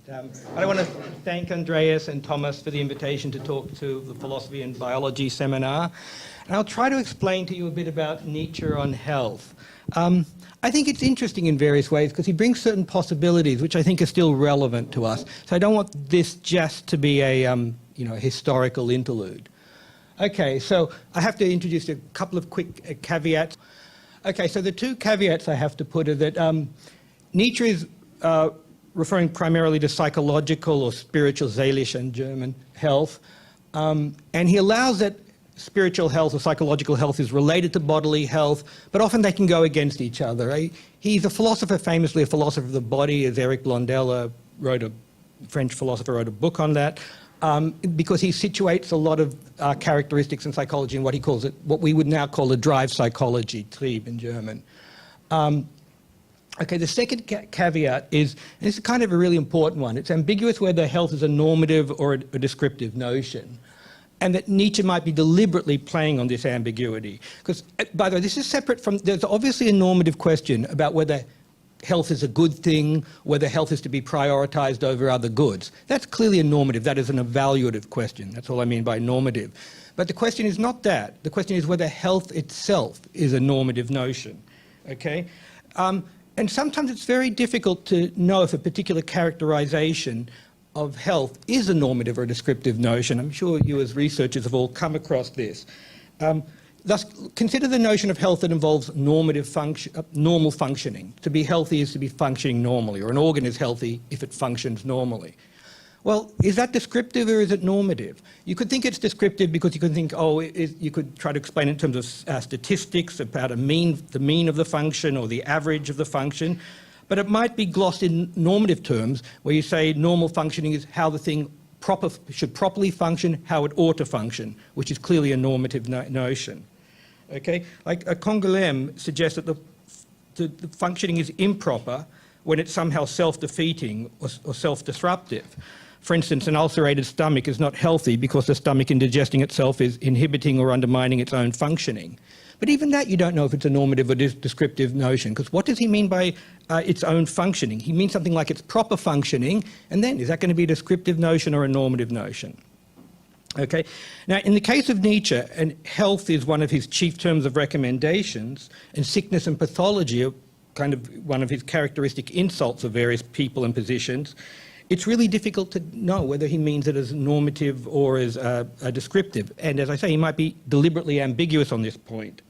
I want to thank Andreas and Thomas for the invitation to talk to the philosophy and biology seminar. And I'll try to explain to you a bit about Nietzsche on health. I think it's interesting in various ways because he brings certain possibilities which I think are still relevant to us. So I don't want this just to be a historical interlude. Okay, so I have to introduce a couple of quick caveats. Okay, so the two caveats I have to put are that Nietzsche is referring primarily to psychological or spiritual, seelisch in German, health. And he allows that spiritual health or psychological health is related to bodily health, but often they can go against each other. Right? He's a philosopher, famously a philosopher of the body, as Eric Blondel, French philosopher, wrote a book on that, because he situates a lot of characteristics in psychology in what he calls what we would now call a drive psychology, Trieb in German. Okay, the second caveat is, and this is kind of a really important one, it's ambiguous whether health is a normative or a descriptive notion, and that Nietzsche might be deliberately playing on this ambiguity. Because, by the way, this is separate from, there's obviously a normative question about whether health is a good thing, whether health is to be prioritized over other goods. That's clearly a normative, that is an evaluative question, that's all I mean by normative. But the question is not that, the question is whether health itself is a normative notion, okay? And sometimes it's very difficult to know if a particular characterization of health is a normative or a descriptive notion. I'm sure you as researchers have all come across this. Thus, consider the notion of health that involves normative normal functioning. To be healthy is to be functioning normally, or an organ is healthy if it functions normally. Well, is that descriptive or is it normative? You could think it's descriptive because you could think, you could try to explain it in terms of statistics about the mean of the function or the average of the function. But it might be glossed in normative terms where you say normal functioning is how the thing should properly function, how it ought to function, which is clearly a normative notion. Okay? Like Canguilhem suggests that the functioning is improper when it's somehow self-defeating or self-disruptive. For instance, an ulcerated stomach is not healthy because the stomach in digesting itself is inhibiting or undermining its own functioning. But even that you don't know if it's a normative or descriptive notion, because what does he mean by its own functioning? He means something like its proper functioning, and then is that going to be a descriptive notion or a normative notion? Okay. Now, in the case of Nietzsche, and health is one of his chief terms of recommendations, and sickness and pathology are kind of one of his characteristic insults of various people and positions, it's really difficult to know whether he means it as normative or as descriptive. And as I say, he might be deliberately ambiguous on this point.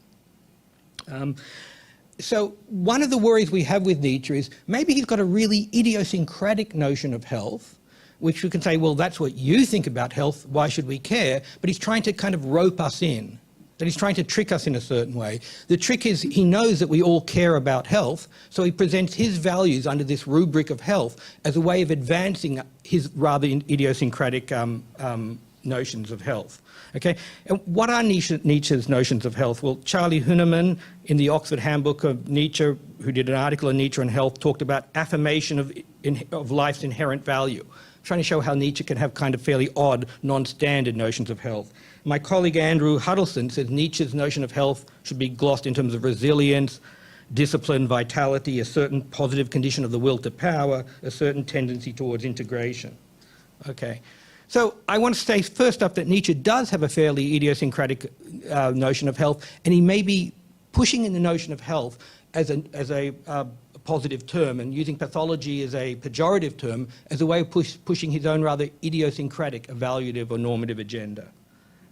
So one of the worries we have with Nietzsche is maybe he's got a really idiosyncratic notion of health, which we can say, well, that's what you think about health, why should we care? But he's trying to kind of rope us in, that he's trying to trick us in a certain way. The trick is he knows that we all care about health, so he presents his values under this rubric of health as a way of advancing his rather idiosyncratic notions of health. Okay, and what are Nietzsche's notions of health? Well, Charlie Huneman, in the Oxford Handbook of Nietzsche, who did an article on Nietzsche and health, talked about affirmation of life's inherent value, trying to show how Nietzsche can have kind of fairly odd, non-standard notions of health. My colleague Andrew Huddleston says Nietzsche's notion of health should be glossed in terms of resilience, discipline, vitality, a certain positive condition of the will to power, a certain tendency towards integration. Okay. So I want to say first up that Nietzsche does have a fairly idiosyncratic notion of health, and he may be pushing in the notion of health as a positive term and using pathology as a pejorative term as a way of pushing his own rather idiosyncratic evaluative or normative agenda.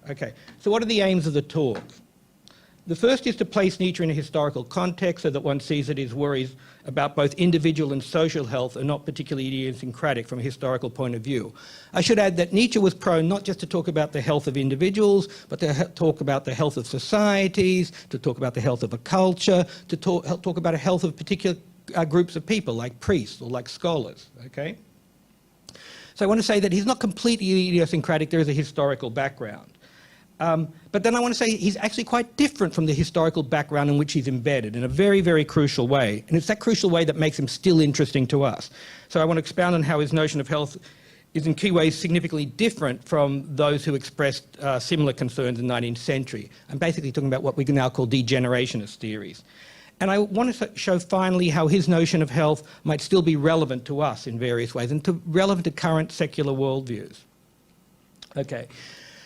Okay, so what are the aims of the talk? The first is to place Nietzsche in a historical context so that one sees that his worries about both individual and social health are not particularly idiosyncratic from a historical point of view. I should add that Nietzsche was prone not just to talk about the health of individuals, but to talk about the health of societies, to talk about the health of a culture, to talk about a health of particular groups of people like priests or like scholars, okay? So I want to say that he's not completely idiosyncratic, there is a historical background. But then I want to say he's actually quite different from the historical background in which he's embedded in a very, very crucial way. And it's that crucial way that makes him still interesting to us. So I want to expound on how his notion of health is in key ways significantly different from those who expressed similar concerns in the 19th century. I'm basically talking about what we can now call degenerationist theories. And I want to show finally how his notion of health might still be relevant to us in various ways and relevant to current secular worldviews. Okay.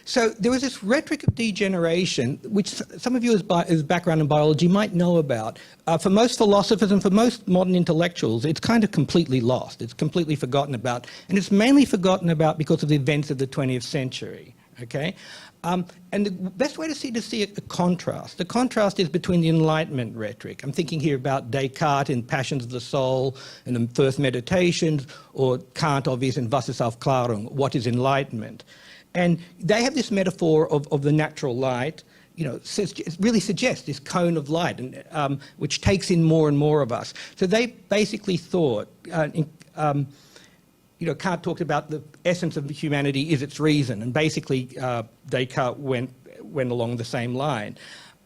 So there was this rhetoric of degeneration, which some of you as background in biology might know about. For most philosophers and for most modern intellectuals, it's kind of completely lost. It's completely forgotten about. And it's mainly forgotten about because of the events of the 20th century. Okay? And the best way to see a contrast. The contrast is between the Enlightenment rhetoric. I'm thinking here about Descartes in Passions of the Soul and the First Meditations, or Kant, obviously, in Was ist Aufklärung, what is enlightenment? And they have this metaphor of the natural light, you know, it really suggests this cone of light, and, which takes in more and more of us. So they basically thought, you know, Kant talked about the essence of humanity is its reason, and basically Descartes went along the same line.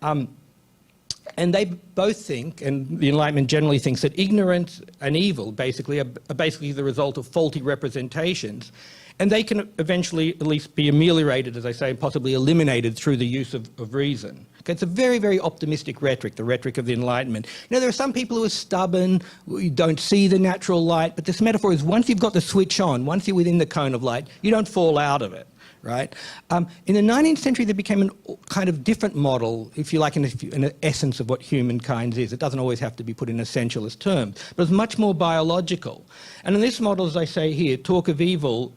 And they both think, and the Enlightenment generally thinks, that ignorance and evil basically are basically the result of faulty representations. And they can eventually at least be ameliorated, as I say, and possibly eliminated through the use of reason. Okay, it's a very, very optimistic rhetoric, the rhetoric of the Enlightenment. You know, there are some people who are stubborn, who don't see the natural light, but this metaphor is once you've got the switch on, once you're within the cone of light, you don't fall out of it, right? In the 19th century, there became a kind of different model, if you like, in the essence of what humankind is. It doesn't always have to be put in essentialist terms, but it's much more biological. And in this model, as I say here, talk of evil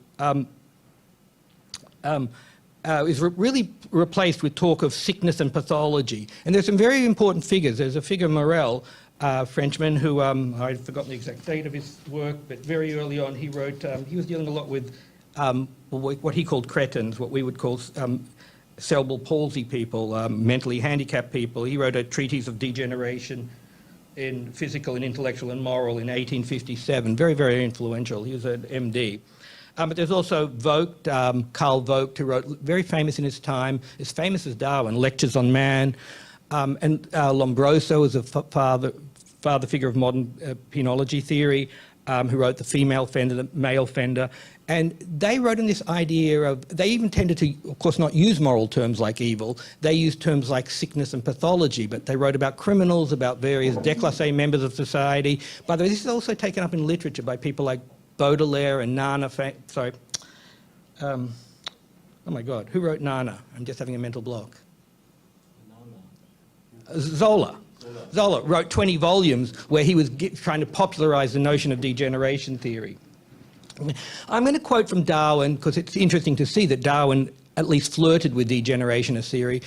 is really replaced with talk of sickness and pathology. And there's some very important figures. There's a figure, Morel, Frenchman, who I've forgotten the exact date of his work, but very early on he wrote, he was dealing a lot with what he called cretins, what we would call cerebral palsy people, mentally handicapped people. He wrote a treatise of degeneration in physical and intellectual and moral in 1857, very, very influential. He was an MD. But there's also Vogt, Carl Vogt, who wrote, very famous in his time, as famous as Darwin, Lectures on Man, and Lombroso was a father figure of modern penology theory, who wrote The Female Fender, The Male Fender, and they wrote in this idea of, they even tended to, of course, not use moral terms like evil, they used terms like sickness and pathology, but they wrote about criminals, about various déclassé members of society. By the way, this is also taken up in literature by people like Baudelaire and Nana, oh my God, who wrote Nana? I'm just having a mental block. Zola. Zola wrote 20 volumes where he was trying to popularise the notion of degeneration theory. I'm going to quote from Darwin, because it's interesting to see that Darwin at least flirted with degeneration theory,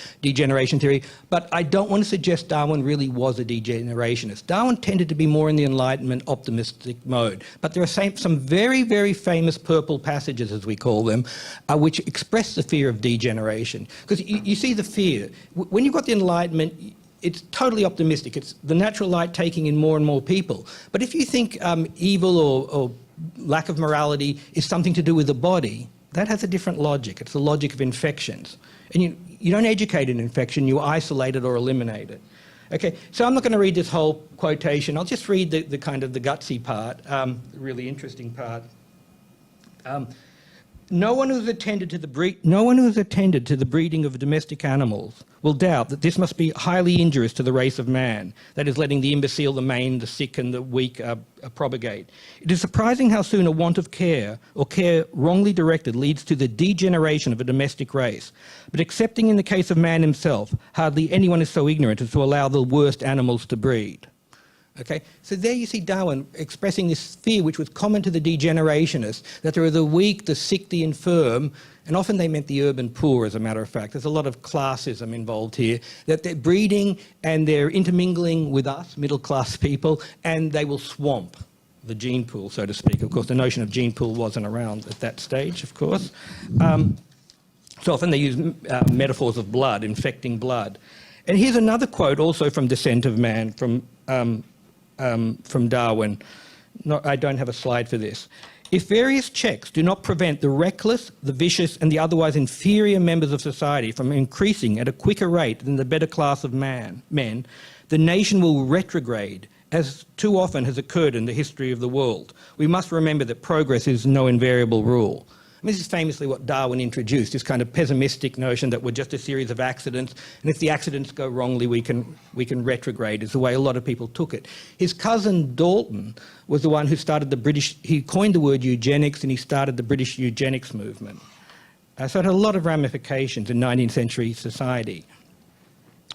but I don't want to suggest Darwin really was a degenerationist. Darwin tended to be more in the Enlightenment optimistic mode, but there are some very, very famous purple passages, as we call them, which express the fear of degeneration. Because you see the fear. When you've got the Enlightenment, it's totally optimistic. It's the natural light taking in more and more people. But if you think evil or lack of morality is something to do with the body, that has a different logic. It's the logic of infections. And you don't educate an infection, you isolate it or eliminate it. Okay, so I'm not going to read this whole quotation. I'll just read the kind of the gutsy part, the really interesting part. No one who's attended to the breeding of domestic animals will doubt that this must be highly injurious to the race of man, that is, letting the imbecile, the maimed, the sick and the weak propagate. It is surprising how soon a want of care, or care wrongly directed, leads to the degeneration of a domestic race. But excepting in the case of man himself, hardly anyone is so ignorant as to allow the worst animals to breed. Okay, so there you see Darwin expressing this fear which was common to the degenerationists, that there are the weak, the sick, the infirm, and often they meant the urban poor, as a matter of fact. There's a lot of classism involved here, that they're breeding and they're intermingling with us, middle-class people, and they will swamp the gene pool, so to speak. Of course, the notion of gene pool wasn't around at that stage, of course. So often they use metaphors of blood, infecting blood. And here's another quote also from Descent of Man, from Darwin. I don't have a slide for this. If various checks do not prevent the reckless, the vicious and the otherwise inferior members of society from increasing at a quicker rate than the better class of men, the nation will retrograde, as too often has occurred in the history of the world. We must remember that progress is no invariable rule. I mean, this is famously what Darwin introduced, this kind of pessimistic notion that we're just a series of accidents, and if the accidents go wrongly, we can retrograde, is the way a lot of people took it. His cousin Dalton was the one who started he coined the word eugenics, and he started the British eugenics movement. So it had a lot of ramifications in 19th century society.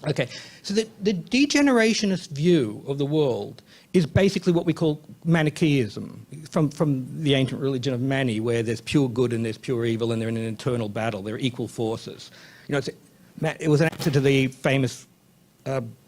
Okay, so the degenerationist view of the world is basically what we call Manichaeism, from the ancient religion of Mani, where there's pure good and there's pure evil, and they're in an eternal battle. They're equal forces. You know, it was an answer to the famous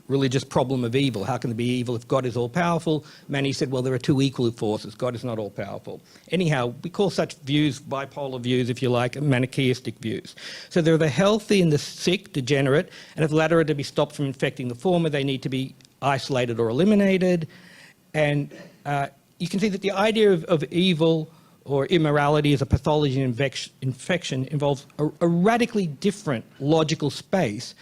religious problem of evil. How can there be evil if God is all-powerful? Mani said, well, there are two equal forces. God is not all-powerful. Anyhow, we call such views bipolar views, if you like, Manichaeistic views. So there are the healthy and the sick, degenerate, and if the latter are to be stopped from infecting the former, they need to be isolated or eliminated. And you can see that the idea of evil or immorality as a pathology and infection involves a radically different logical space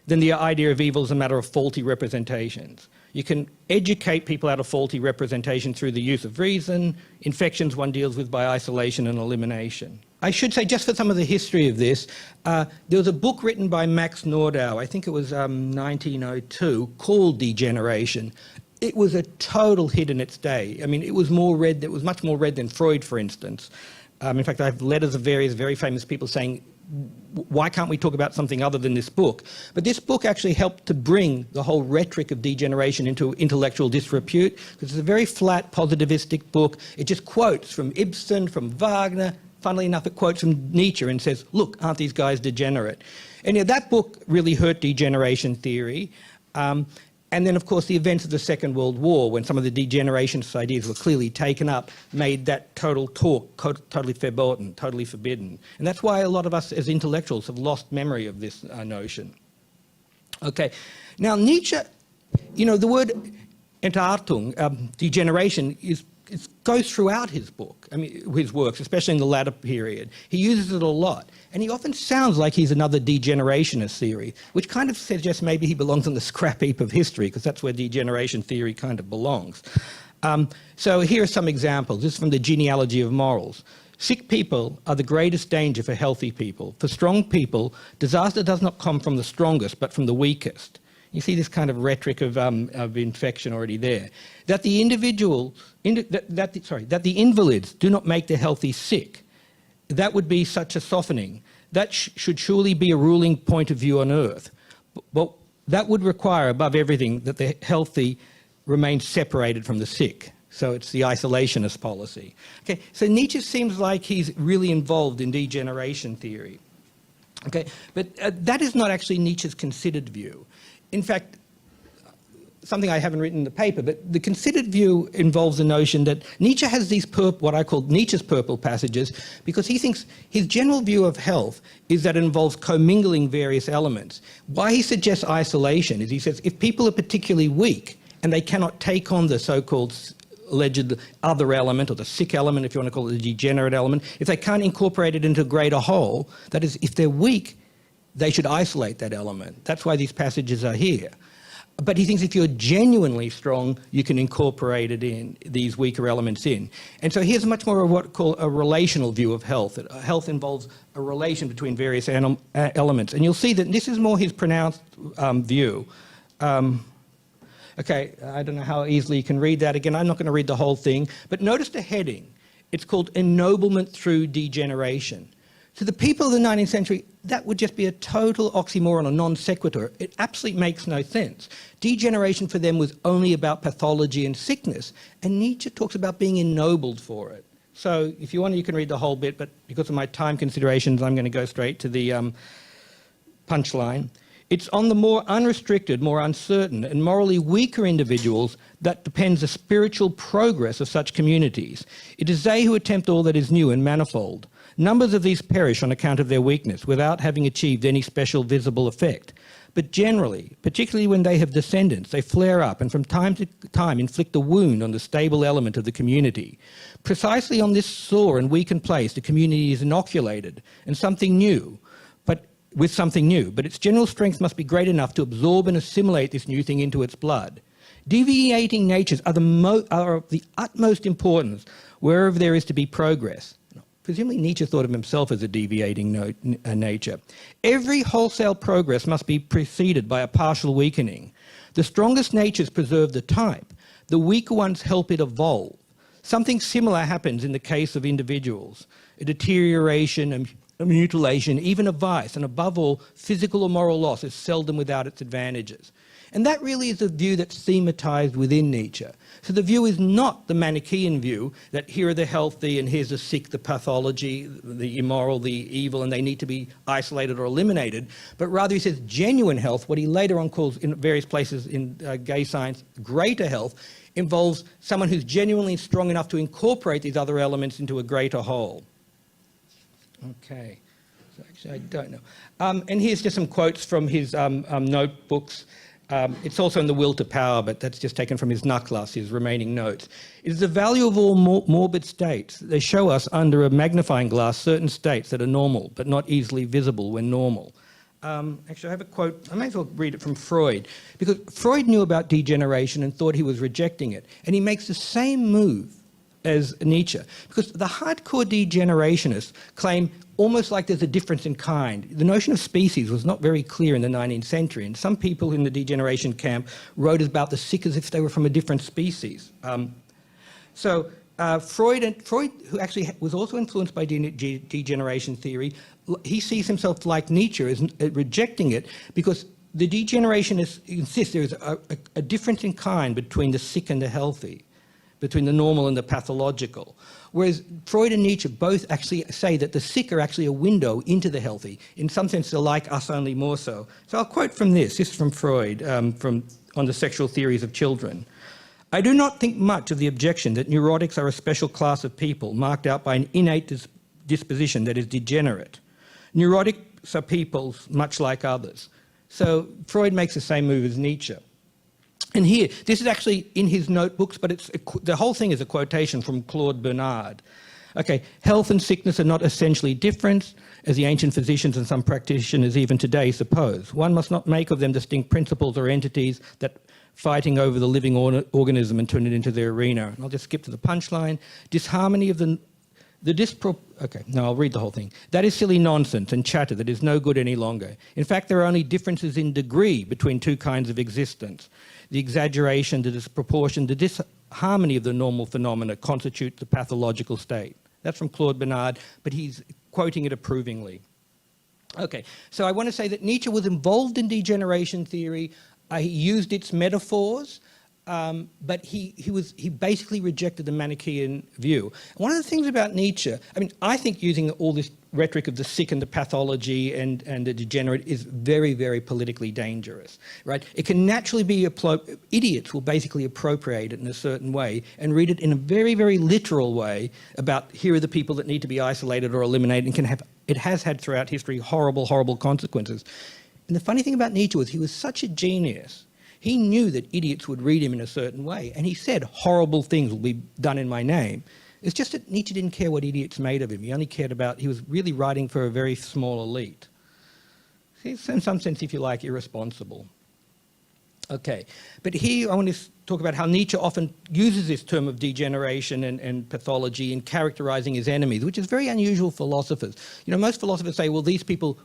than the idea of evil as a matter of faulty representations. You can educate people out of faulty representation through the use of reason. Infections one deals with by isolation and elimination. I should say, just for some of the history of this, there was a book written by Max Nordau, I think it was 1902, called Degeneration. It was a total hit in its day. I mean, it was much more read than Freud, for instance. In fact, I have letters of various very famous people saying, why can't we talk about something other than this book? But this book actually helped to bring the whole rhetoric of degeneration into intellectual disrepute, because it's a very flat, positivistic book. It just quotes from Ibsen, from Wagner. Funnily enough, it quotes from Nietzsche and says, look, aren't these guys degenerate? And yeah, that book really hurt degeneration theory. And then, of course, the events of the Second World War, when some of the degenerationist ideas were clearly taken up, made that total talk totally verboten, totally forbidden. And that's why a lot of us as intellectuals have lost memory of this notion. Okay, now Nietzsche, you know, the word Entartung, degeneration, goes throughout his book, I mean, his works, especially in the latter period. He uses it a lot. And he often sounds like he's another degenerationist theory, which kind of suggests maybe he belongs on the scrap heap of history, because that's where degeneration theory kind of belongs. So here are some examples. This is from the Genealogy of Morals. Sick people are the greatest danger for healthy people. For strong people, disaster does not come from the strongest, but from the weakest. You see this kind of rhetoric of infection already there. That the invalids do not make the healthy sick. That would be such a softening. That should surely be a ruling point of view on earth. But that would require, above everything, that the healthy remain separated from the sick. So it's the isolationist policy. Okay, so Nietzsche seems like he's really involved in degeneration theory. Okay, but that is not actually Nietzsche's considered view. In fact, something I haven't written in the paper, but the considered view involves the notion that Nietzsche has these what I call Nietzsche's purple passages, because he thinks his general view of health is that it involves commingling various elements. Why he suggests isolation is he says if people are particularly weak and they cannot take on the so-called alleged other element, or the sick element, if you want to call it the degenerate element, if they can't incorporate it into a greater whole, that is, if they're weak, they should isolate that element. That's why these passages are here. But he thinks if you're genuinely strong, you can incorporate it in, these weaker elements in. And so here's much more of what we call a relational view of health. Health involves a relation between various elements. And you'll see that this is more his pronounced view. Okay, I don't know how easily you can read that. Again, I'm not going to read the whole thing. But notice the heading. It's called Ennoblement Through Degeneration. To the people of the 19th century, that would just be a total oxymoron or non sequitur. It absolutely makes no sense. Degeneration for them was only about pathology and sickness, and Nietzsche talks about being ennobled for it. So if you want, you can read the whole bit, but because of my time considerations, I'm going to go straight to the punchline. It's on the more unrestricted, more uncertain, and morally weaker individuals that depends the spiritual progress of such communities. It is they who attempt all that is new and manifold. Numbers of these perish on account of their weakness, without having achieved any special visible effect. But generally, particularly when they have descendants, they flare up and from time to time inflict a wound on the stable element of the community. Precisely on this sore and weakened place, the community is inoculated and with something new, but its general strength must be great enough to absorb and assimilate this new thing into its blood. Deviating natures are of the utmost importance wherever there is to be progress. Presumably Nietzsche thought of himself as a deviating nature. Every wholesale progress must be preceded by a partial weakening. The strongest natures preserve the type. The weaker ones help it evolve. Something similar happens in the case of individuals. A deterioration, a mutilation, even a vice, and above all, physical or moral loss is seldom without its advantages. And that really is a view that's thematized within Nietzsche. So the view is not the Manichaean view that here are the healthy and here's the sick, the pathology, the immoral, the evil, and they need to be isolated or eliminated. But rather he says genuine health, what he later on calls in various places in gay science, greater health, involves someone who's genuinely strong enough to incorporate these other elements into a greater whole. Okay, so actually I don't know. And here's just some quotes from his notebooks. It's also in The Will to Power, but that's just taken from his Nachlass, his remaining notes. It is the value of all morbid states. They show us under a magnifying glass certain states that are normal, but not easily visible when normal. Actually, I have a quote, I may as well read it from Freud, because Freud knew about degeneration and thought he was rejecting it. And he makes the same move as Nietzsche, because the hardcore degenerationists claim almost like there's a difference in kind. The notion of species was not very clear in the 19th century, and some people in the degeneration camp wrote about the sick as if they were from a different species. Freud, who actually was also influenced by degeneration theory, he sees himself like Nietzsche as rejecting it because the degenerationists insist there is a difference in kind between the sick and the healthy, between the normal and the pathological. Whereas Freud and Nietzsche both actually say that the sick are actually a window into the healthy. In some sense, they're like us, only more so. So I'll quote from this. This is from Freud, on the sexual theories of children. I do not think much of the objection that neurotics are a special class of people marked out by an innate disposition that is degenerate. Neurotics are peoples much like others. So Freud makes the same move as Nietzsche. And here, this is actually in his notebooks, but the whole thing is a quotation from Claude Bernard. Okay, health and sickness are not essentially different, as the ancient physicians and some practitioners even today suppose. One must not make of them distinct principles or entities that fighting over the living organism and turn it into their arena. And I'll just skip to the punchline. Disharmony of I'll read the whole thing. That is silly nonsense and chatter that is no good any longer. In fact, there are only differences in degree between two kinds of existence. The exaggeration, the disproportion, the disharmony of the normal phenomena constitute the pathological state. That's from Claude Bernard, but he's quoting it approvingly. Okay, so I want to say that Nietzsche was involved in degeneration theory. He used its metaphors, but he basically rejected the Manichaean view. One of the things about Nietzsche, I think using all this rhetoric of the sick and the pathology and the degenerate is very, very politically dangerous, right? It can naturally be, idiots will basically appropriate it in a certain way and read it in a very, very literal way about here are the people that need to be isolated or eliminated, and it has had throughout history horrible, horrible consequences. And the funny thing about Nietzsche was he was such a genius. He knew that idiots would read him in a certain way, and he said horrible things will be done in my name. It's just that Nietzsche didn't care what idiots made of him. He only cared about, he was really writing for a very small elite. He's in some sense, if you like, irresponsible. Okay, but here I want to talk about how Nietzsche often uses this term of degeneration and pathology in characterizing his enemies, which is very unusual for philosophers. You know, most philosophers say, well, these people,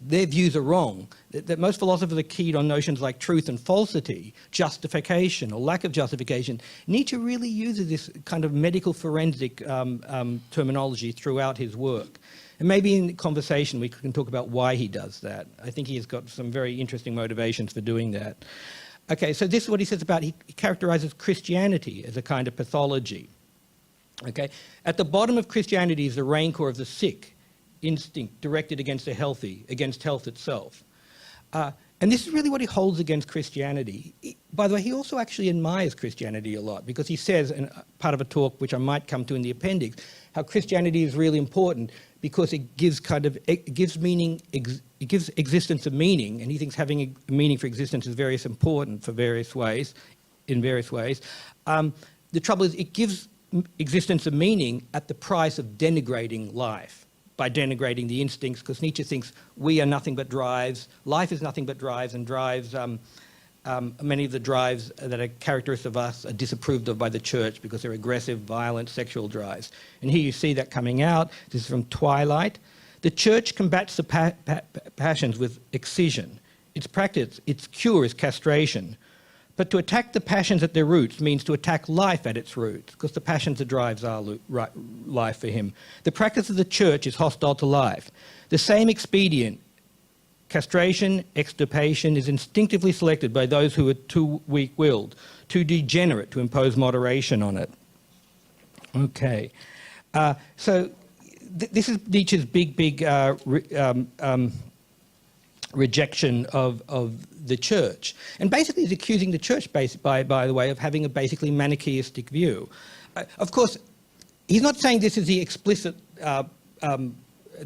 their views are wrong. That most philosophers are keyed on notions like truth and falsity, justification or lack of justification. Nietzsche really uses this kind of medical forensic terminology throughout his work. And maybe in conversation we can talk about why he does that. I think he's got some very interesting motivations for doing that. Okay, so this is what he says about, he characterizes Christianity as a kind of pathology. Okay, at the bottom of Christianity is the rancor of the sick, instinct directed against the healthy, against health itself. And this is really what he holds against Christianity. By the way, he also actually admires Christianity a lot because he says, and part of a talk which I might come to in the appendix, how Christianity is really important because it gives meaning, it gives existence a meaning, and he thinks having a meaning for existence is very important for various ways, in various ways. The trouble is it gives existence a meaning at the price of denigrating life, by denigrating the instincts, because Nietzsche thinks we are nothing but drives, life is nothing but drives, and drives many of the drives that are characteristic of us are disapproved of by the church because they're aggressive, violent, sexual drives. And here you see that coming out. This is from Twilight. The church combats the passions with excision. Its practice, its cure is castration. But to attack the passions at their roots means to attack life at its roots, because the passions that drives our life for him. The practice of the church is hostile to life. The same expedient, castration, extirpation, is instinctively selected by those who are too weak-willed, too degenerate to impose moderation on it. Okay. So this is Nietzsche's big rejection of the church. And basically he's accusing the church, by the way, of having a basically manichaeistic view. Of course, he's not saying this is the explicit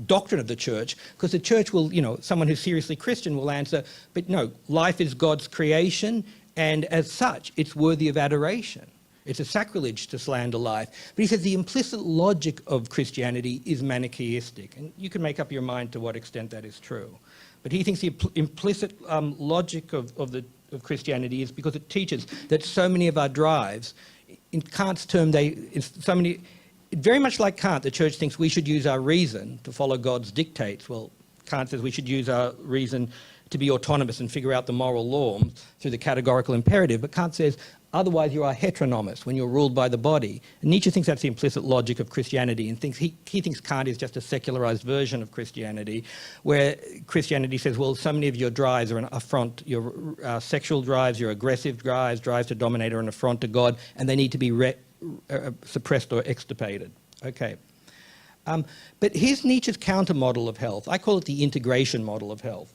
doctrine of the church, because the church will, someone who's seriously Christian will answer, but no, life is God's creation, and as such, it's worthy of adoration. It's a sacrilege to slander life. But he says the implicit logic of Christianity is manichaeistic, and you can make up your mind to what extent that is true. But he thinks the implicit logic of Christianity is because it teaches that so many of our drives, in Kant's term, very much like Kant, the church thinks we should use our reason to follow God's dictates. Well, Kant says we should use our reason to be autonomous and figure out the moral law through the categorical imperative. But Kant says, otherwise you are heteronomous when you're ruled by the body. And Nietzsche thinks that's the implicit logic of Christianity, and he thinks Kant is just a secularized version of Christianity, where Christianity says, well, so many of your drives are an affront. Your sexual drives, your aggressive drives to dominate are an affront to God, and they need to be suppressed or extirpated. Okay. But here's Nietzsche's counter model of health. I call it the integration model of health.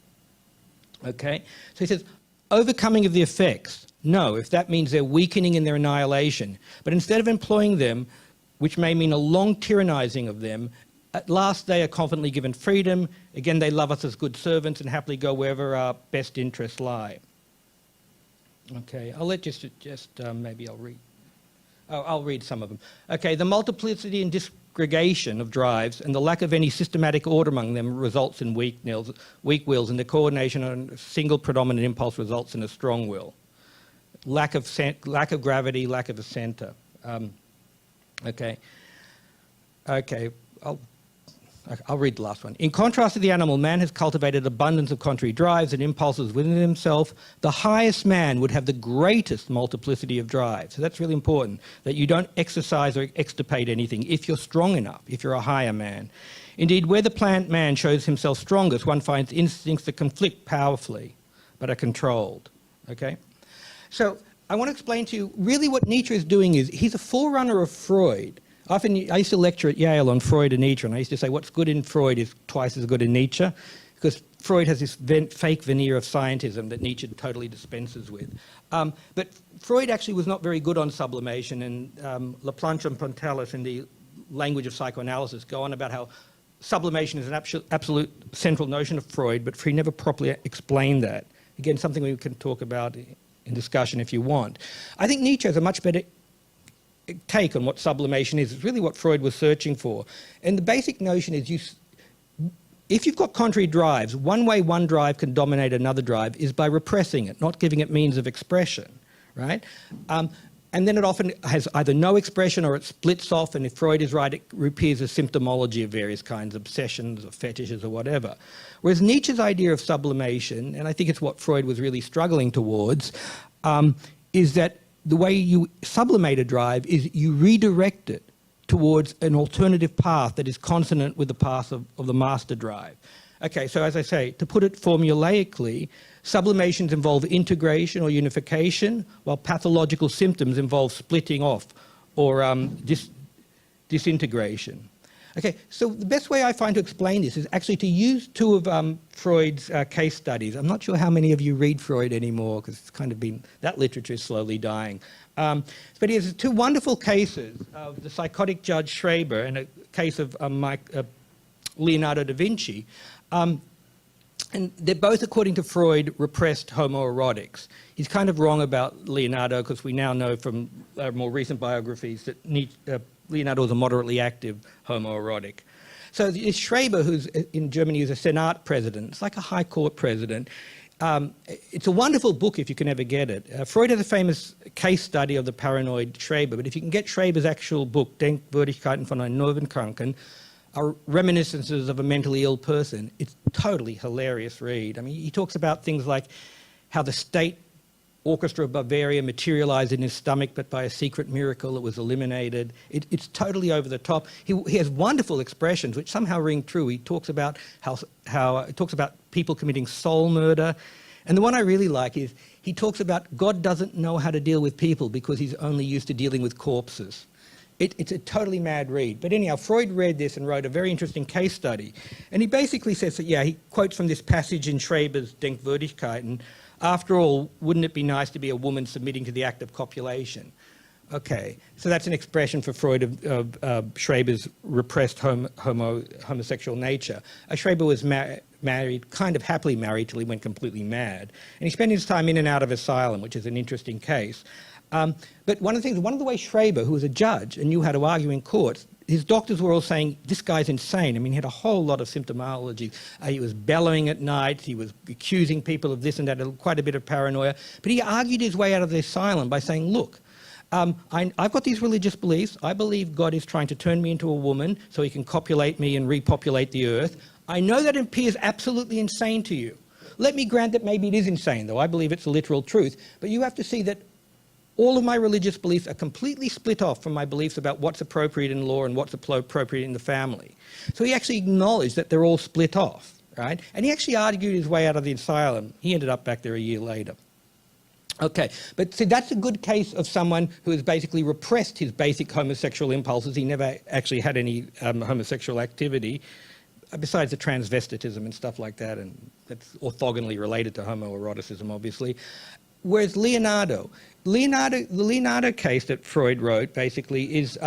Okay? So he says, overcoming of the effects. No, if that means they're weakening in their annihilation. But instead of employing them, which may mean a long tyrannizing of them, at last they are confidently given freedom. Again, they love us as good servants and happily go wherever our best interests lie. Okay, I'll let maybe I'll read. I'll read some of them. Okay, the multiplicity and disgregation of drives and the lack of any systematic order among them results in weak wills, and the coordination on a single predominant impulse results in a strong will. Lack of gravity, lack of a center. Okay, I'll read the last one. In contrast to the animal, man has cultivated abundance of contrary drives and impulses within himself. The highest man would have the greatest multiplicity of drives. So that's really important, that you don't exercise or extirpate anything if you're strong enough, if you're a higher man. Indeed, where the plant man shows himself strongest, one finds instincts that conflict powerfully, but are controlled. Okay? So I want to explain to you, really what Nietzsche is doing is, he's a forerunner of Freud. I used to lecture at Yale on Freud and Nietzsche, and I used to say what's good in Freud is twice as good in Nietzsche, because Freud has this fake veneer of scientism that Nietzsche totally dispenses with. But Freud actually was not very good on sublimation, and Laplanche and Pontalis in the language of psychoanalysis go on about how sublimation is an absolute central notion of Freud, but he never properly explained that. Again, something we can talk about in discussion if you want. I think Nietzsche has a much better take on what sublimation is. It's really what Freud was searching for. And the basic notion is if you've got contrary drives, one way one drive can dominate another drive is by repressing it, not giving it means of expression, right? And then it often has either no expression or it splits off, and if Freud is right, it appears as symptomology of various kinds of obsessions or fetishes or whatever. Whereas Nietzsche's idea of sublimation, and I think it's what Freud was really struggling towards, is that the way you sublimate a drive is you redirect it towards an alternative path that is consonant with the path of the master drive. Okay, so as I say, to put it formulaically, sublimations involve integration or unification, while pathological symptoms involve splitting off or disintegration. Okay, so the best way I find to explain this is actually to use two of Freud's case studies. I'm not sure how many of you read Freud anymore, because it's kind of been, that literature is slowly dying. But he has two wonderful cases of the psychotic Judge Schreber and a case of Leonardo da Vinci. And they're both, according to Freud, repressed homoerotics. He's kind of wrong about Leonardo, because we now know from more recent biographies that Leonardo was a moderately active homoerotic. So this Schreber, who's in Germany, is a Senate president. It's like a high court president. It's a wonderful book if you can ever get it. Freud has a famous case study of the paranoid Schreber, but if you can get Schreber's actual book, Denkwürdigkeiten von einem Nervenkranken, are reminiscences of a mentally ill person, it's totally hilarious read. I mean, he talks about things like how the state orchestra of Bavaria materialized in his stomach, but by a secret miracle it was eliminated. It's totally over the top. He has wonderful expressions which somehow ring true. He talks about how talks about people committing soul murder. And the one I really like is he talks about God doesn't know how to deal with people because he's only used to dealing with corpses. It's a totally mad read. But anyhow, Freud read this and wrote a very interesting case study. And he basically says that, he quotes from this passage in Schreber's Denkwürdigkeiten, after all, wouldn't it be nice to be a woman submitting to the act of copulation? Okay, so that's an expression for Freud of Schreber's repressed homosexual nature. Schreber was married, kind of happily married, till he went completely mad. And he spent his time in and out of asylum, which is an interesting case. But one of the ways Schreber, who was a judge and knew how to argue in courts, his doctors were all saying, this guy's insane. I mean, he had a whole lot of symptomology. He was bellowing at night. He was accusing people of this and that, quite a bit of paranoia. But he argued his way out of the asylum by saying, look, I've got these religious beliefs. I believe God is trying to turn me into a woman so he can copulate me and repopulate the earth. I know that appears absolutely insane to you. Let me grant that maybe it is insane, though. I believe it's a literal truth. But you have to see that all of my religious beliefs are completely split off from my beliefs about what's appropriate in law and what's appropriate in the family. So he actually acknowledged that they're all split off, right? And he actually argued his way out of the asylum. He ended up back there a year later. Okay, but see, that's a good case of someone who has basically repressed his basic homosexual impulses. He never actually had any homosexual activity, besides the transvestitism and stuff like that, and that's orthogonally related to homoeroticism, obviously. Whereas the Leonardo case that Freud wrote basically is,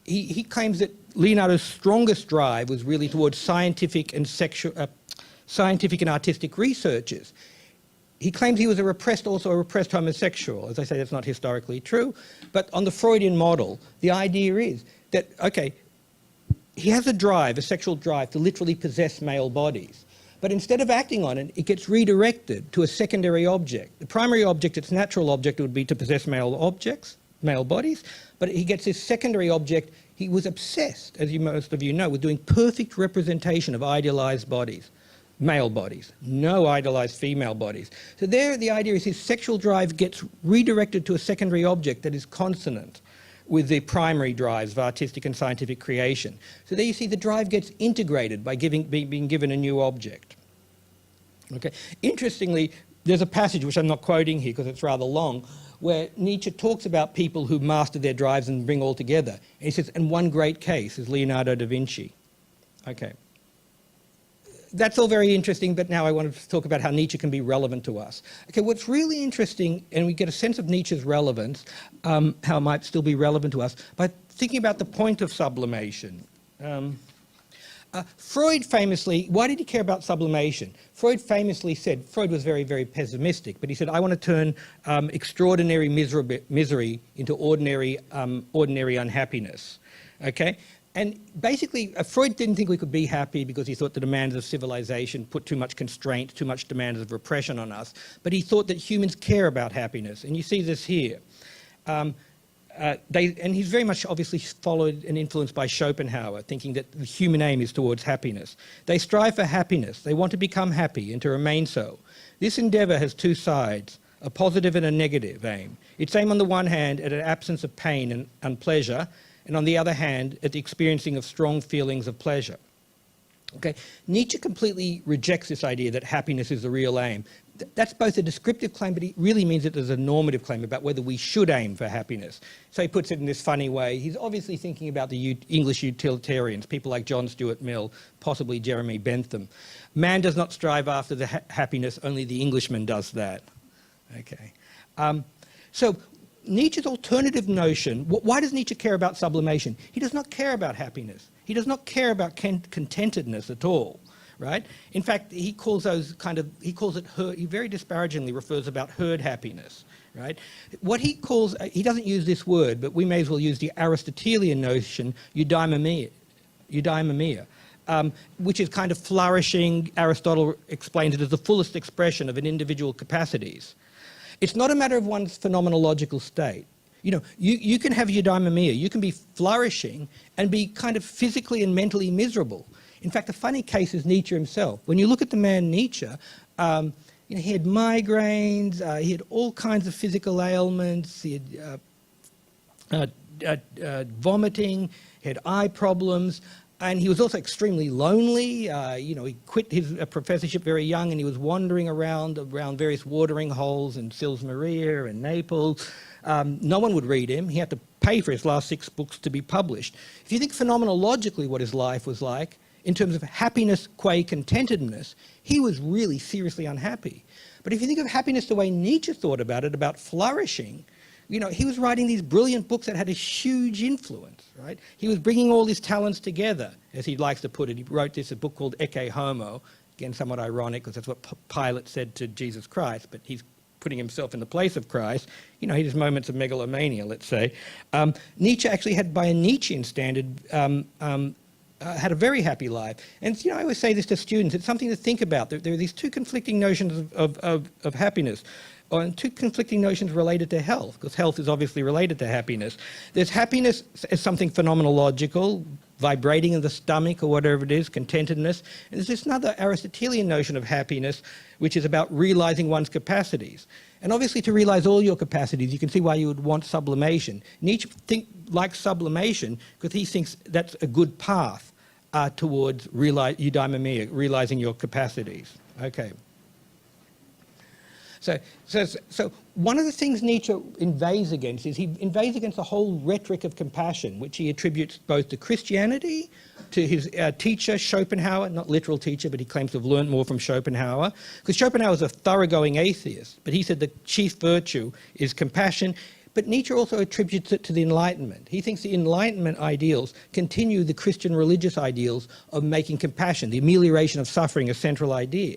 he claims that Leonardo's strongest drive was really towards scientific and artistic researches. He claims he was also a repressed homosexual. As I say, that's not historically true. But on the Freudian model, the idea is that, okay, he has a sexual drive to literally possess male bodies. But instead of acting on it, it gets redirected to a secondary object. The primary object, its natural object, would be to possess male bodies. But he gets this secondary object. He was obsessed, as most of you know, with doing perfect representation of idealized bodies, male bodies, no idealized female bodies. So there, the idea is his sexual drive gets redirected to a secondary object that is consonant with the primary drives of artistic and scientific creation. So there you see the drive gets integrated by being given a new object. Okay. Interestingly, there's a passage, which I'm not quoting here because it's rather long, where Nietzsche talks about people who master their drives and bring all together. And he says, and one great case is Leonardo da Vinci. Okay. That's all very interesting, but now I want to talk about how Nietzsche can be relevant to us. Okay, what's really interesting, and we get a sense of Nietzsche's relevance, how it might still be relevant to us, by thinking about the point of sublimation. Freud famously, why did he care about sublimation? Freud famously said, Freud was very, very pessimistic, but he said, I want to turn extraordinary misery into ordinary unhappiness. Okay? And basically, Freud didn't think we could be happy because he thought the demands of civilization put too much constraint, too much demands of repression on us. But he thought that humans care about happiness. And you see this here. And he's very much obviously followed and influenced by Schopenhauer, thinking that the human aim is towards happiness. They strive for happiness. They want to become happy and to remain so. This endeavour has two sides, a positive and a negative aim. Its aim on the one hand at an absence of pain and unpleasure, and on the other hand, at the experiencing of strong feelings of pleasure. Okay, Nietzsche completely rejects this idea that happiness is the real aim. That's both a descriptive claim, but he really means it as a normative claim about whether we should aim for happiness. So he puts it in this funny way. He's obviously thinking about the English utilitarians, people like John Stuart Mill, possibly Jeremy Bentham. Man does not strive after the happiness, only the Englishman does that. Okay. So Nietzsche's alternative notion, why does Nietzsche care about sublimation? He does not care about happiness. He does not care about contentedness at all, right? In fact, he calls it herd, he very disparagingly refers about herd happiness, right? What he calls, he doesn't use this word, but we may as well use the Aristotelian notion, eudaimonia. which is kind of flourishing. Aristotle explains it as the fullest expression of an individual capacities. It's not a matter of one's phenomenological state. You know, you can have eudaimonia, you can be flourishing and be kind of physically and mentally miserable. In fact, the funny case is Nietzsche himself. When you look at the man Nietzsche, you know, he had migraines, he had all kinds of physical ailments, he had vomiting, he had eye problems, and he was also extremely lonely. You know, he quit his professorship very young and he was wandering around various watering holes in Sils Maria and Naples. No one would read him. He had to pay for his last 6 books to be published. If you think phenomenologically what his life was like, in terms of happiness qua contentedness, he was really seriously unhappy. But if you think of happiness the way Nietzsche thought about it, about flourishing, you know, he was writing these brilliant books that had a huge influence, right? He was bringing all his talents together, as he likes to put it. He wrote a book called Ecce Homo, again, somewhat ironic, because that's what Pilate said to Jesus Christ, but he's putting himself in the place of Christ. You know, he has moments of megalomania, let's say. Nietzsche actually had, by a Nietzschean standard, had a very happy life. And, you know, I always say this to students, it's something to think about. There are these 2 conflicting notions of happiness, and 2 conflicting notions related to health, because health is obviously related to happiness. There's happiness as something phenomenological, vibrating in the stomach or whatever it is, contentedness. And there's this another Aristotelian notion of happiness, which is about realizing one's capacities. And obviously to realize all your capacities, you can see why you would want sublimation. Nietzsche likes sublimation because he thinks that's a good path towards eudaimonia, realizing your capacities. Okay. So one of the things Nietzsche invades against is he invades against the whole rhetoric of compassion, which he attributes both to Christianity, to his teacher Schopenhauer, not literal teacher, but he claims to have learned more from Schopenhauer, because Schopenhauer was a thoroughgoing atheist, but he said the chief virtue is compassion. But Nietzsche also attributes it to the Enlightenment. He thinks the Enlightenment ideals continue the Christian religious ideals of making compassion, the amelioration of suffering, a central idea.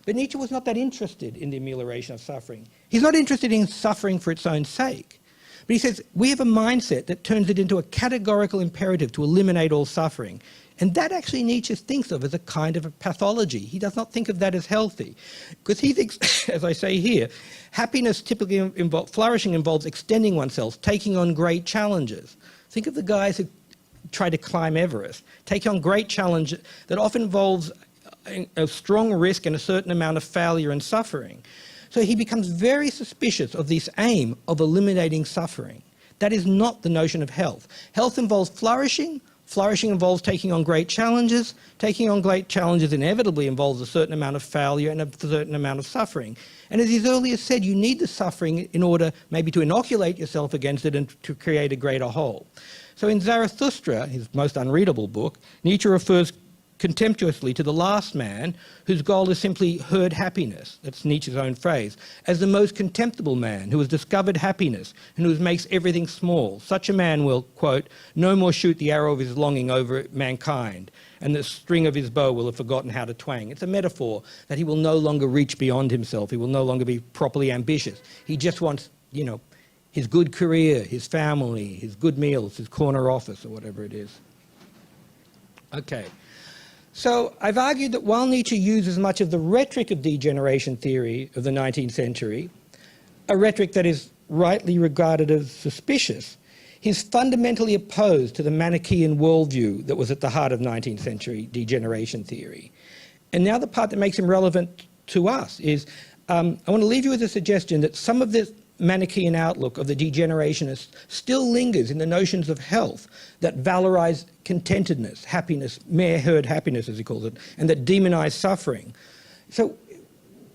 But Nietzsche was not that interested in the amelioration of suffering. He's not interested in suffering for its own sake. But he says, we have a mindset that turns it into a categorical imperative to eliminate all suffering. And that actually Nietzsche thinks of as a kind of a pathology. He does not think of that as healthy. Because he thinks, as I say here, happiness typically flourishing involves extending oneself, taking on great challenges. Think of the guys who try to climb Everest, taking on great challenges that often involves a strong risk and a certain amount of failure and suffering. So he becomes very suspicious of this aim of eliminating suffering. That is not the notion of health. Health involves flourishing. Flourishing involves taking on great challenges. Taking on great challenges inevitably involves a certain amount of failure and a certain amount of suffering. And as he's earlier said, you need the suffering in order maybe to inoculate yourself against it and to create a greater whole. So in Zarathustra, his most unreadable book, Nietzsche refers contemptuously to the last man whose goal is simply herd happiness, that's Nietzsche's own phrase, as the most contemptible man who has discovered happiness and who makes everything small. Such a man will, quote, no more shoot the arrow of his longing over mankind, and the string of his bow will have forgotten how to twang. It's a metaphor that he will no longer reach beyond himself. He will no longer be properly ambitious. He just wants, you know, his good career, his family, his good meals, his corner office, or whatever it is. Okay. So I've argued that while Nietzsche uses much of the rhetoric of degeneration theory of the 19th century, a rhetoric that is rightly regarded as suspicious, he's fundamentally opposed to the Manichaean worldview that was at the heart of 19th century degeneration theory. And now the part that makes him relevant to us is, I want to leave you with a suggestion that some of this Manichaean outlook of the degenerationists still lingers in the notions of health that valorize contentedness, happiness, mere herd happiness as he calls it, and that demonize suffering. So,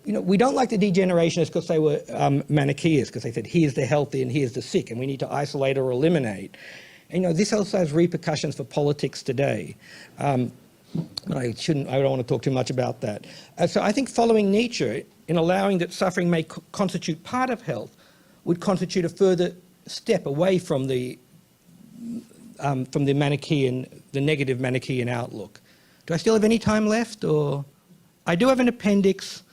you know, we don't like the degenerationists because they were Manichaeists, because they said here's the healthy and here's the sick, and we need to isolate or eliminate. And, you know, this also has repercussions for politics today. But I don't want to talk too much about that. So I think following Nietzsche in allowing that suffering may constitute part of health would constitute a further step away from the Manichaean, the negative Manichaean outlook. Do I still have any time left, or? I do have an appendix.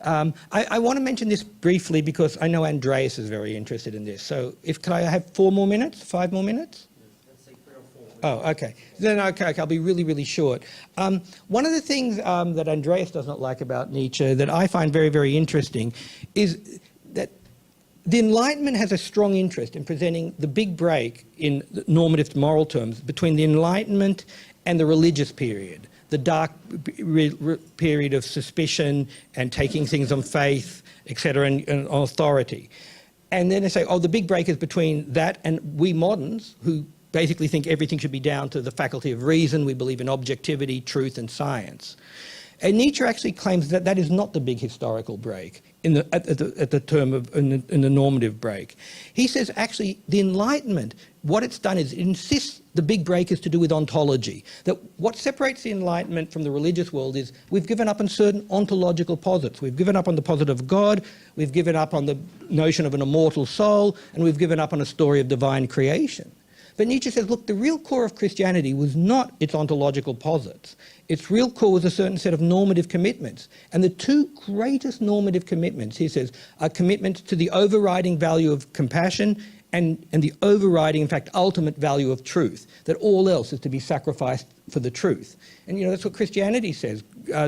I want to mention this briefly because I know Andreas is very interested in this. So could I have 4 more minutes, 5 more minutes? Let's say 3 or Oh, okay. Then okay, I'll be really, really short. One of the things that Andreas does not like about Nietzsche that I find very, very interesting is that the Enlightenment has a strong interest in presenting the big break in normative moral terms between the Enlightenment and the religious period, the dark period of suspicion and taking things on faith, etc., and authority. And then they say, oh, the big break is between that and we moderns, who basically think everything should be down to the faculty of reason. We believe in objectivity, truth, and science. And Nietzsche actually claims that that is not the big historical break in the normative break. He says actually the Enlightenment, what it's done is it insists the big break is to do with ontology. That what separates the Enlightenment from the religious world is we've given up on certain ontological posits. We've given up on the posit of God, we've given up on the notion of an immortal soul, and we've given up on a story of divine creation. But Nietzsche says, look, the real core of Christianity was not its ontological posits. Its real core was a certain set of normative commitments. And the two greatest normative commitments, he says, are commitments to the overriding value of compassion and the overriding, in fact, ultimate value of truth, that all else is to be sacrificed for the truth. And, you know, that's what Christianity says.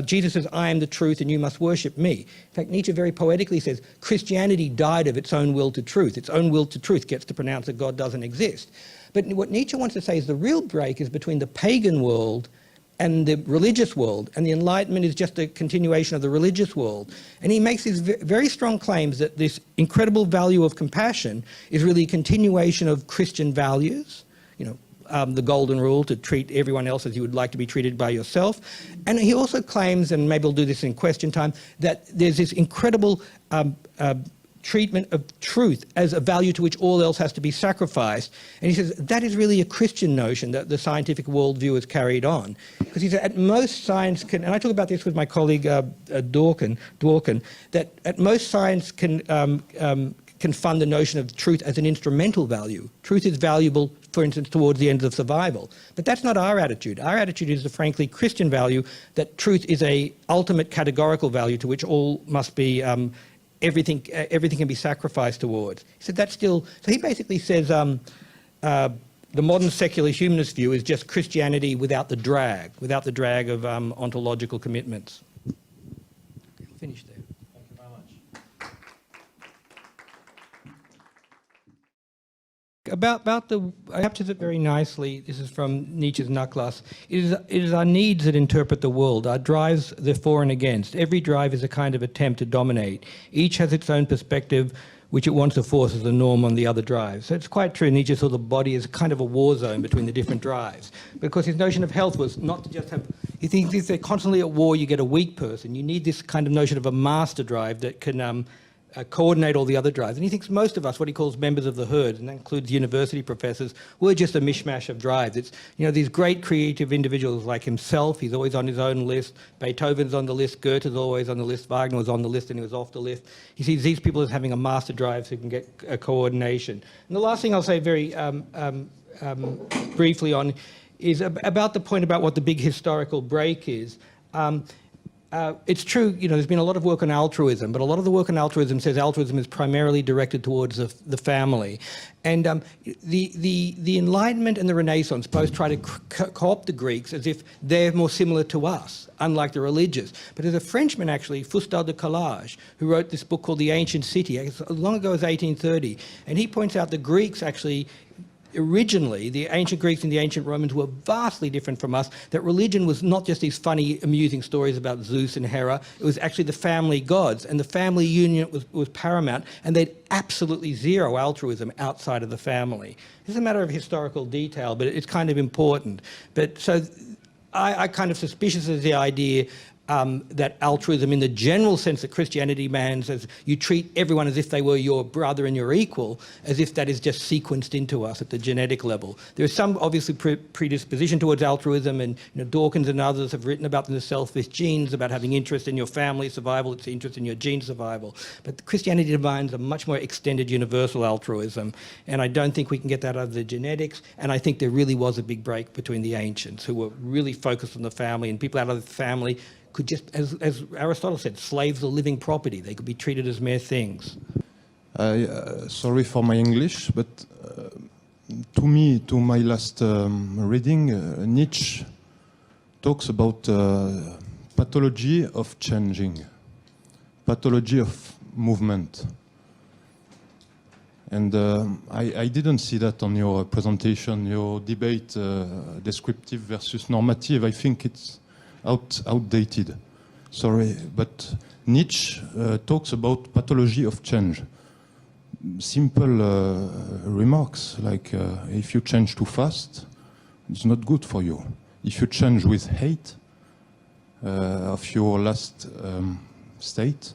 Jesus says, I am the truth and you must worship me. In fact, Nietzsche very poetically says, Christianity died of its own will to truth. Its own will to truth gets to pronounce that God doesn't exist. But what Nietzsche wants to say is the real break is between the pagan world and the religious world, and the Enlightenment is just a continuation of the religious world. And he makes these very strong claims that this incredible value of compassion is really a continuation of Christian values, you know, the golden rule to treat everyone else as you would like to be treated by yourself. And he also claims, and maybe we'll do this in question time, that there's this incredible treatment of truth as a value to which all else has to be sacrificed. And he says that is really a Christian notion that the scientific worldview has carried on. Because he said at most science can, and I talk about this with my colleague Dworkin, that at most science can fund the notion of truth as an instrumental value. Truth is valuable, for instance, towards the ends of survival. But that's not our attitude. Our attitude is the frankly Christian value that truth is a ultimate categorical value to which all must be everything can be sacrificed towards. He said that's still, so he basically says the modern secular humanist view is just Christianity without the drag of ontological commitments. I'll finish there. Thank you very much. About the, I captures it very nicely. This is from Nietzsche's Nachlass. It is our needs that interpret the world, our drives, the for and against. Every drive is a kind of attempt to dominate. Each has its own perspective, which it wants to force as a norm on the other drive. So it's quite true. Nietzsche saw the body as kind of a war zone between the different drives, because his notion of health was not to just have, he thinks if they're constantly at war, you get a weak person. You need this kind of notion of a master drive that can coordinate all the other drives. And he thinks most of us, what he calls members of the herd, and that includes university professors, we're just a mishmash of drives. It's, you know, these great creative individuals like himself, he's always on his own list, Beethoven's on the list, Goethe's always on the list, Wagner was on the list and he was off the list. He sees these people as having a master drive so he can get a coordination. And the last thing I'll say very briefly on is about the point about what the big historical break is. It's true, you know, there's been a lot of work on altruism, but a lot of the work on altruism says altruism is primarily directed towards the family. And the Enlightenment and the Renaissance both try to co-opt the Greeks as if they're more similar to us, unlike the religious. But there's a Frenchman, actually, Fustel de Collage, who wrote this book called The Ancient City, as long ago as 1830. And he points out the Greeks actually, originally, the ancient Greeks and the ancient Romans were vastly different from us, that religion was not just these funny, amusing stories about Zeus and Hera, it was actually the family gods, and the family union was paramount, and they'd absolutely zero altruism outside of the family. It's a matter of historical detail, but it's kind of important. But so I kind of suspicious of the idea that altruism in the general sense that Christianity demands, as you treat everyone as if they were your brother and your equal, as if that is just sequenced into us at the genetic level. There's some obviously predisposition towards altruism, and you know, Dawkins and others have written about the selfish genes, about having interest in your family survival, it's interest in your gene survival. But Christianity demands a much more extended universal altruism, and I don't think we can get that out of the genetics, and I think there really was a big break between the ancients who were really focused on the family, and people out of the family could just, as Aristotle said, slaves are living property. They could be treated as mere things. Sorry for my English, but to my last reading, Nietzsche talks about pathology of changing, pathology of movement. And I didn't see that on your presentation, your debate, descriptive versus normative. I think it's outdated. Sorry, but Nietzsche talks about pathology of change. Simple remarks like if you change too fast, it's not good for you. If you change with hate of your last state,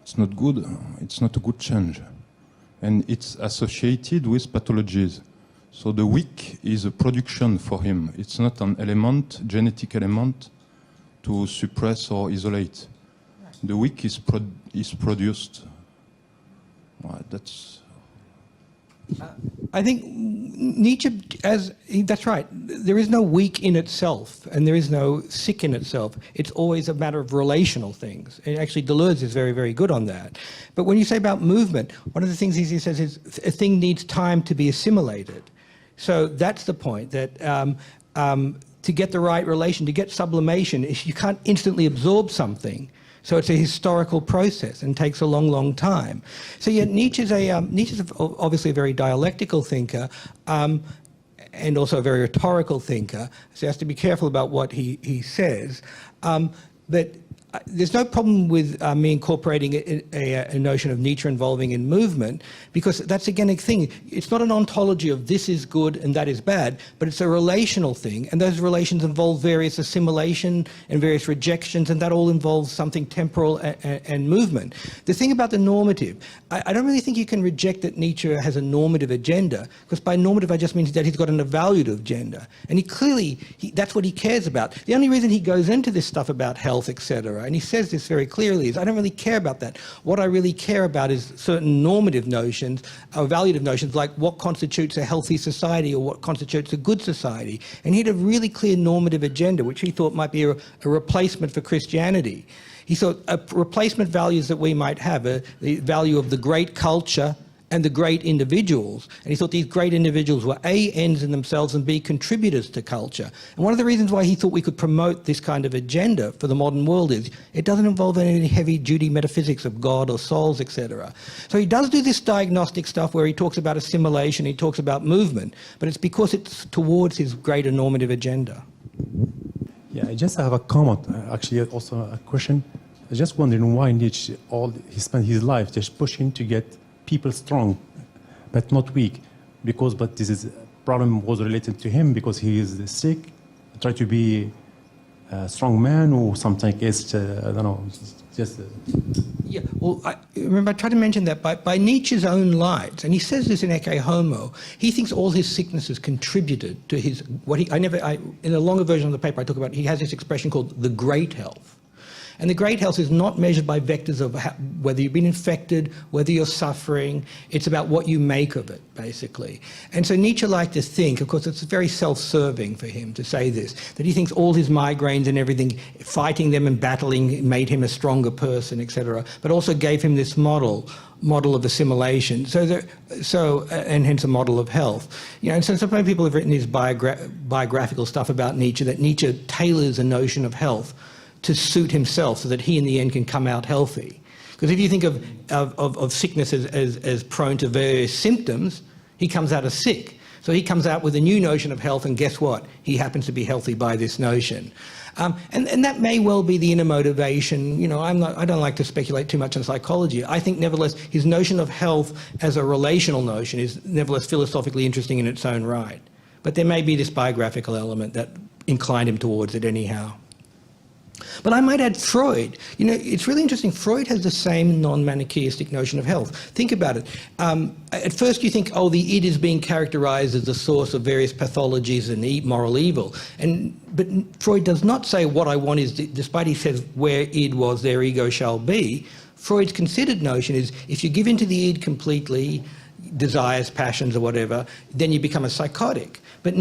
it's not good. It's not a good change. And it's associated with pathologies. So the weak is a production for him. It's not an element, genetic element, to suppress or isolate. The weak is produced. Well, that's... I think Nietzsche, that's right, there is no weak in itself and there is no sick in itself. It's always a matter of relational things. And actually Deleuze is very, very good on that. But when you say about movement, one of the things he says is a thing needs time to be assimilated. So that's the point, that to get the right relation, to get sublimation, you can't instantly absorb something. So it's a historical process and takes a long, long time. So yeah, Nietzsche's obviously a very dialectical thinker and also a very rhetorical thinker. So he has to be careful about what he says. But there's no problem with me incorporating a notion of Nietzsche involving in movement, because that's again a thing. It's not an ontology of this is good and that is bad, but it's a relational thing, and those relations involve various assimilation and various rejections, and that all involves something temporal and movement. The thing about the normative, I don't really think you can reject that Nietzsche has a normative agenda, because by normative I just mean that he's got an evaluative agenda, and that's what he cares about. The only reason he goes into this stuff about health, etc., and he says this very clearly, is I don't really care about that. What I really care about is certain normative notions, or evaluative notions, like what constitutes a healthy society or what constitutes a good society. And he had a really clear normative agenda, which he thought might be a replacement for Christianity. He thought replacement values that we might have, the value of the great culture and the great individuals. And he thought these great individuals were A, ends in themselves, and B, contributors to culture. And one of the reasons why he thought we could promote this kind of agenda for the modern world is it doesn't involve any heavy-duty metaphysics of God or souls, etc. So he does do this diagnostic stuff where he talks about assimilation, he talks about movement, but it's because it's towards his greater normative agenda. Yeah, I just have a comment, actually also a question. I was just wondering why Nietzsche, he spent his life just pushing to get people strong, but not weak, but this problem was related to him because he is sick, try to be a strong man or something else, I don't know, just... Yeah, well, I tried to mention that by Nietzsche's own lights, and he says this in Ecce Homo, he thinks all his sicknesses contributed to his, in a longer version of the paper I talk about, he has this expression called the great health. And the great health is not measured by vectors of whether you've been infected, whether you're suffering. It's about what you make of it, basically. And so Nietzsche liked to think, of course, it's very self-serving for him to say this, that he thinks all his migraines and everything, fighting them and battling made him a stronger person, etc., but also gave him this model of assimilation, and hence a model of health. You know, and so some people have written these biographical stuff about Nietzsche, that Nietzsche tailors a notion of health to suit himself so that he in the end can come out healthy. Because if you think of sickness as prone to various symptoms, he comes out as sick. So he comes out with a new notion of health, and guess what? He happens to be healthy by this notion. And that may well be the inner motivation. You know, I don't like to speculate too much on psychology. I think nevertheless his notion of health as a relational notion is nevertheless philosophically interesting in its own right. But there may be this biographical element that inclined him towards it anyhow. But I might add Freud. You know, it's really interesting. Freud has the same non-Manichaeistic notion of health. Think about it. At first you think, oh, the id is being characterized as the source of various pathologies and moral evil. But Freud does not say what I want is, despite he says where id was, there ego shall be. Freud's considered notion is if you give in to the id completely, desires, passions or whatever, then you become a psychotic. But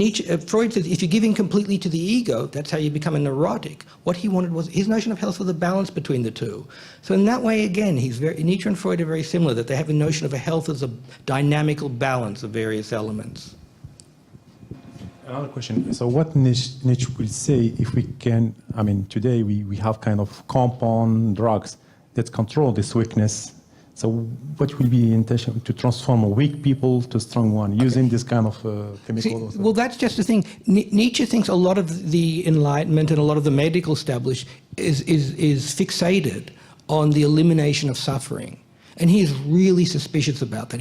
Freud says if you give in completely to the ego, that's how you become a neurotic. What he wanted was, his notion of health was a balance between the two. So in that way, again, Nietzsche and Freud are very similar, that they have a notion of a health as a dynamical balance of various elements. Another question. So what Nietzsche will say if we can, I mean, today we have kind of compound drugs that control this weakness. So what will be the intention to transform a weak people to strong one using this kind of chemical? See, well, that's just the thing. Nietzsche thinks a lot of the Enlightenment and a lot of the medical establishment is fixated on the elimination of suffering. And he is really suspicious about that.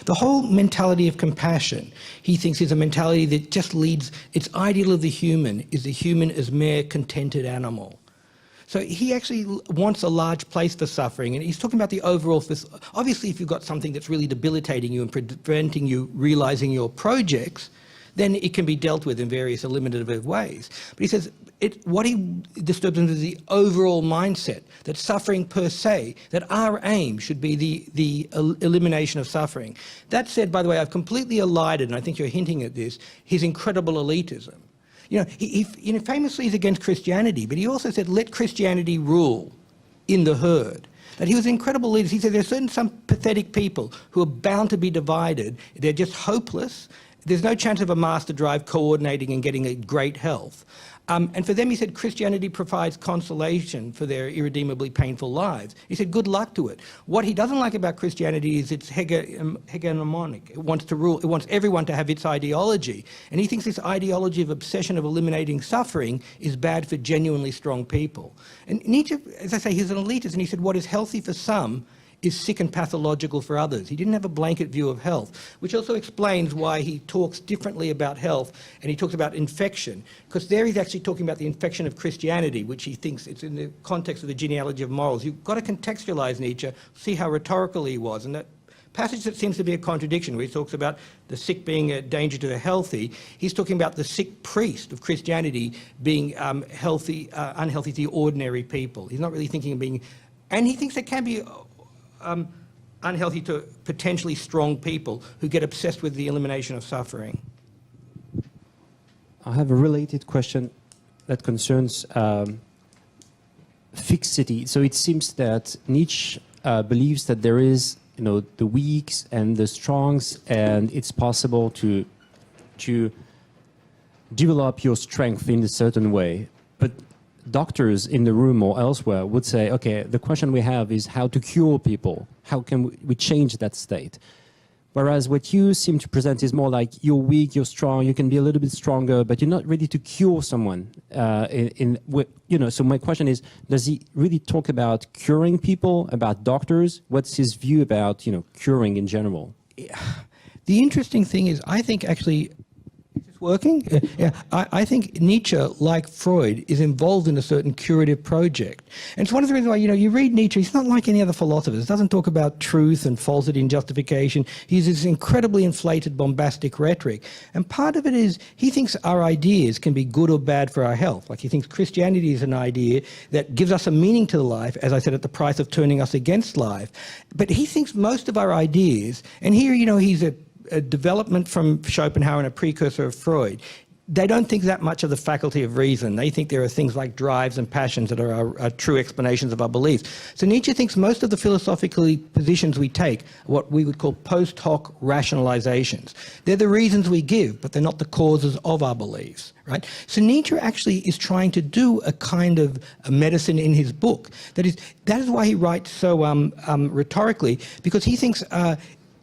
The whole mentality of compassion, he thinks, is a mentality that just leads, its ideal of the human is the human as mere contented animal. So he actually wants a large place for suffering, and he's talking about the overall, obviously if you've got something that's really debilitating you and preventing you realizing your projects, then it can be dealt with in various eliminative ways. But he says what he disturbs him is the overall mindset, that suffering per se, that our aim should be the elimination of suffering. That said, by the way, I've completely elided, and I think you're hinting at this, his incredible elitism. You know, he famously is against Christianity, but he also said, let Christianity rule in the herd. That he was an incredible leader. He said there are some pathetic people who are bound to be divided. They're just hopeless. There's no chance of a master drive coordinating and getting a great health. And for them, he said, Christianity provides consolation for their irredeemably painful lives. He said, good luck to it. What he doesn't like about Christianity is it's hegemonic. It wants to rule. It wants everyone to have its ideology. And he thinks this ideology of obsession of eliminating suffering is bad for genuinely strong people. And Nietzsche, as I say, he's an elitist, and he said, what is healthy for some is sick and pathological for others. He didn't have a blanket view of health, which also explains why he talks differently about health, and he talks about infection, because there he's actually talking about the infection of Christianity, which he thinks it's in the context of the genealogy of morals. You've got to contextualize Nietzsche, see how rhetorical he was, and that passage that seems to be a contradiction, where he talks about the sick being a danger to the healthy, he's talking about the sick priest of Christianity being unhealthy to the ordinary people. He's not really thinking of being, and he thinks there can be unhealthy to potentially strong people who get obsessed with the elimination of suffering. I have a related question that concerns fixity. So it seems that Nietzsche believes that there is, the weaks and the strongs, and it's possible to develop your strength in a certain way. But doctors in the room or elsewhere would say, okay, the question we have is how to cure people. How can we change that state? Whereas what you seem to present is more like you're weak, you're strong, you can be a little bit stronger, but you're not ready to cure someone. So my question is, does he really talk about curing people, about doctors? What's his view about, curing in general? The interesting thing is, I think actually, working? Yeah, I think Nietzsche, like Freud, is involved in a certain curative project. And it's one of the reasons why, you read Nietzsche, he's not like any other philosophers. He doesn't talk about truth and falsity and justification. He uses this incredibly inflated, bombastic rhetoric. And part of it is he thinks our ideas can be good or bad for our health. Like he thinks Christianity is an idea that gives us a meaning to life, as I said, at the price of turning us against life. But he thinks most of our ideas, and here, he's a development from Schopenhauer and a precursor of Freud. They don't think that much of the faculty of reason. They think there are things like drives and passions that are our true explanations of our beliefs. So Nietzsche thinks most of the philosophical positions we take are what we would call post hoc rationalizations. They're the reasons we give, but they're not the causes of our beliefs, right? So Nietzsche actually is trying to do a kind of a medicine in his book. That is why he writes so rhetorically, because he thinks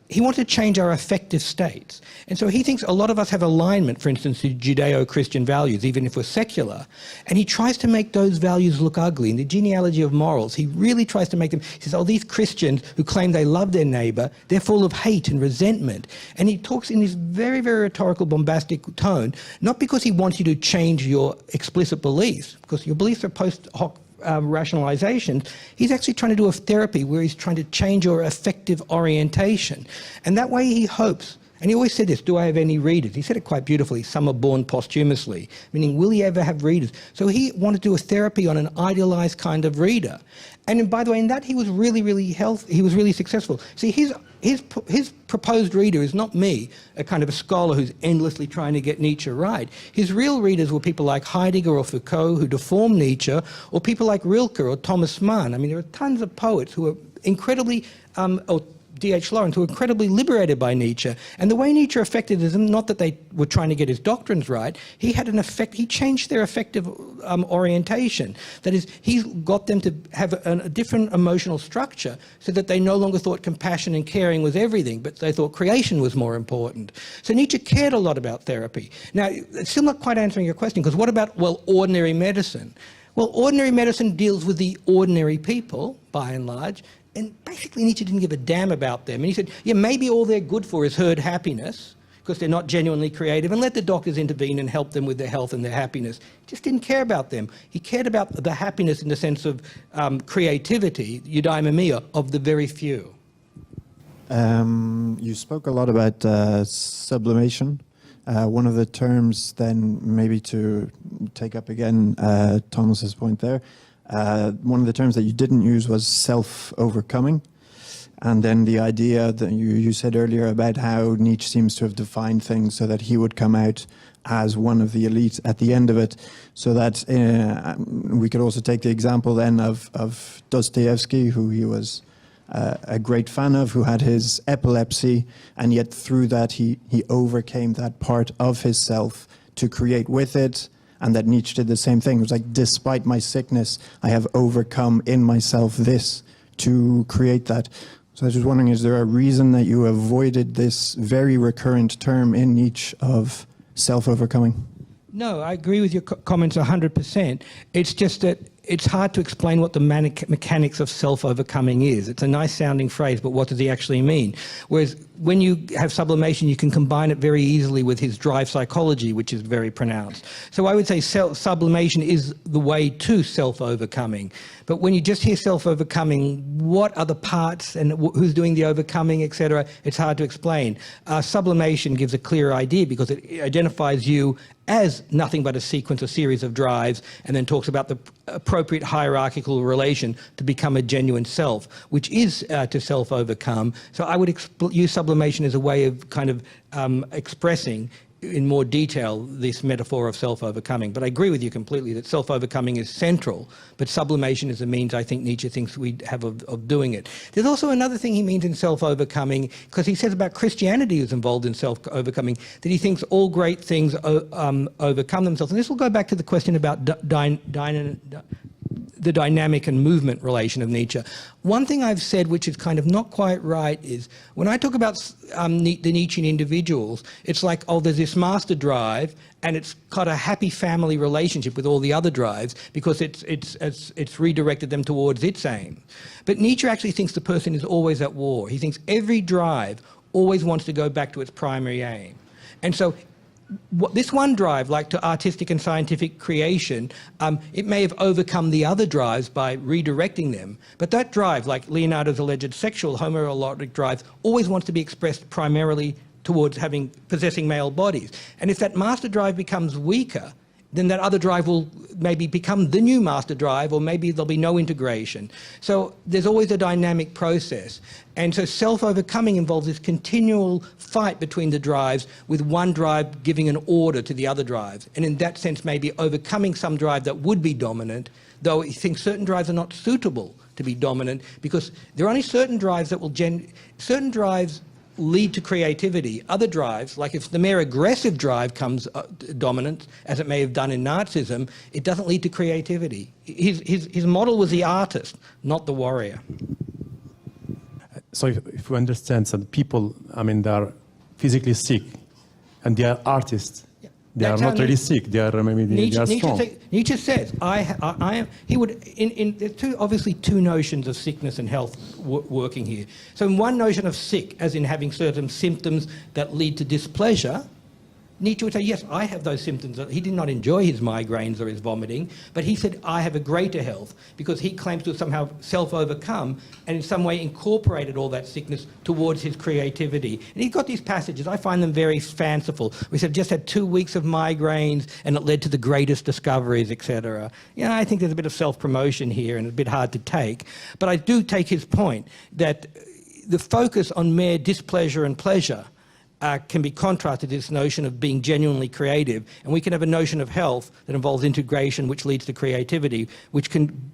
he wants to change our affective states. And so he thinks a lot of us have alignment, for instance, to Judeo-Christian values, even if we're secular. And he tries to make those values look ugly. In the genealogy of morals, he really tries to make them, he says, these Christians who claim they love their neighbor, they're full of hate and resentment. And he talks in this very, very rhetorical, bombastic tone, not because he wants you to change your explicit beliefs, because your beliefs are post hoc rationalizations. He's actually trying to do a therapy where he's trying to change your affective orientation. And that way he hopes, and he always said this, do I have any readers? He said it quite beautifully, some are born posthumously, meaning will he ever have readers? So he wanted to do a therapy on an idealized kind of reader. And by the way, in that he was really, really healthy, he was really successful. See, his proposed reader is not me, a kind of a scholar who's endlessly trying to get Nietzsche right. His real readers were people like Heidegger or Foucault who deformed Nietzsche, or people like Rilke or Thomas Mann. I mean, there are tons of poets who are incredibly D.H. Lawrence, who were incredibly liberated by Nietzsche. And the way Nietzsche affected them, not that they were trying to get his doctrines right, he had an effect, he changed their affective orientation. That is, he got them to have a different emotional structure so that they no longer thought compassion and caring was everything, but they thought creation was more important. So Nietzsche cared a lot about therapy. Now, it's still not quite answering your question, because what about, well, ordinary medicine? Well, ordinary medicine deals with the ordinary people, by and large, and basically Nietzsche didn't give a damn about them. And he said, yeah, maybe all they're good for is herd happiness, because they're not genuinely creative, and let the doctors intervene and help them with their health and their happiness. He just didn't care about them. He cared about the happiness in the sense of creativity, eudaimonia, of the very few. You spoke a lot about sublimation. One of the terms then, maybe to take up again Thomas's point there, one of the terms that you didn't use was self-overcoming. And then the idea that you said earlier about how Nietzsche seems to have defined things so that he would come out as one of the elite at the end of it. So that we could also take the example then of Dostoevsky, who he was a great fan of, who had his epilepsy, and yet through that he overcame that part of his self to create with it, and that Nietzsche did the same thing. It was like, despite my sickness, I have overcome in myself this to create that. So I was just wondering, is there a reason that you avoided this very recurrent term in Nietzsche of self-overcoming? No, I agree with your comments 100%. It's just that it's hard to explain what the mechanics of self-overcoming is. It's a nice sounding phrase, but what does he actually mean? Whereas when you have sublimation, you can combine it very easily with his drive psychology, which is very pronounced. So I would say sublimation is the way to self-overcoming. But when you just hear self-overcoming, what are the parts and who's doing the overcoming, etc., it's hard to explain. Sublimation gives a clear idea because it identifies you as nothing but a sequence, a series of drives, and then talks about the appropriate hierarchical relation to become a genuine self, which is to self-overcome. So I would use sublimation as a way of kind of expressing in more detail this metaphor of self-overcoming. But I agree with you completely that self-overcoming is central, but sublimation is a means I think Nietzsche thinks we have of doing it. There's also another thing he means in self-overcoming, because he says about Christianity is involved in self-overcoming, that he thinks all great things overcome themselves. And this will go back to the question about the dynamic and movement relation of Nietzsche. One thing I've said, which is kind of not quite right, is when I talk about the Nietzschean individuals, it's like, oh, there's this master drive, and it's got a happy family relationship with all the other drives because it's redirected them towards its aim. But Nietzsche actually thinks the person is always at war. He thinks every drive always wants to go back to its primary aim. And so this one drive, like to artistic and scientific creation, it may have overcome the other drives by redirecting them. But that drive, like Leonardo's alleged sexual homoerotic drive, always wants to be expressed primarily towards possessing male bodies. And if that master drive becomes weaker, then that other drive will maybe become the new master drive, or maybe there'll be no integration. So there's always a dynamic process. And so self-overcoming involves this continual fight between the drives, with one drive giving an order to the other drives. And in that sense, maybe overcoming some drive that would be dominant, though he thinks certain drives are not suitable to be dominant, because there are only certain drives that will certain drives lead to creativity. Other drives, like if the mere aggressive drive comes dominant, as it may have done in Nazism, it doesn't lead to creativity. His model was the artist, not the warrior. So if we understand that people, I mean, they are physically sick and they are artists, Yeah. they are not really sick, they are maybe they are strong. Nietzsche says, he would, there's obviously two notions of sickness and health working here. So in one notion of sick, as in having certain symptoms that lead to displeasure, Nietzsche would say, yes, I have those symptoms. He did not enjoy his migraines or his vomiting, but he said, I have a greater health, because he claims to have somehow self-overcome and in some way incorporated all that sickness towards his creativity. And he's got these passages, I find them very fanciful. We said, just had 2 weeks of migraines and it led to the greatest discoveries, etc. You know, I think there's a bit of self-promotion here and a bit hard to take. But I do take his point that the focus on mere displeasure and pleasure can be contrasted to this notion of being genuinely creative. And we can have a notion of health that involves integration, which leads to creativity, which can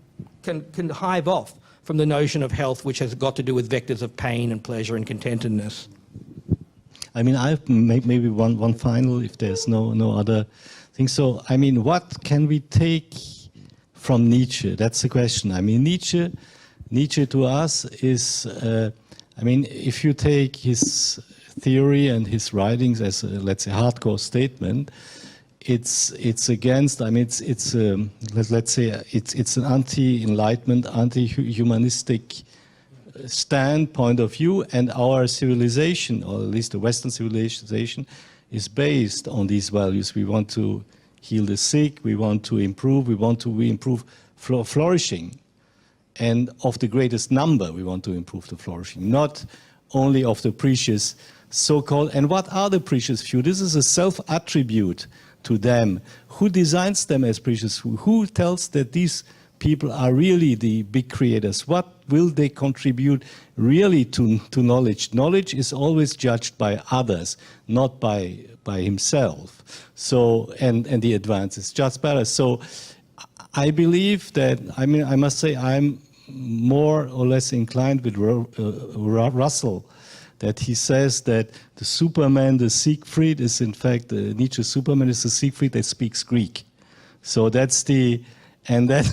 hive off from the notion of health, which has got to do with vectors of pain and pleasure and contentedness. I mean, I have maybe one final, if there's no other thing. So, I mean, what can we take from Nietzsche? That's the question. I mean, Nietzsche to us is, I mean, if you take his theory and his writings as, let's say, hardcore statement, it's against. I mean, let's say it's an anti-enlightenment, anti-humanistic standpoint of view, and our civilization, or at least the Western civilization, is based on these values. We want to heal the sick, we want to improve, we want to improve flourishing, and of the greatest number we want to improve the flourishing, not only of the precious so-called. And what are the precious few? This is a self-attribute to them. Who designs them as precious few? Who tells that these people are really the big creators? What will they contribute really to knowledge? Knowledge is always judged by others, not by himself. So, and the advance is just better. So I believe that, I mean, I must say I'm more or less inclined with Russell, that he says that the Superman, the Siegfried, is in fact, Nietzsche's Superman is the Siegfried that speaks Greek. So that's the, and that,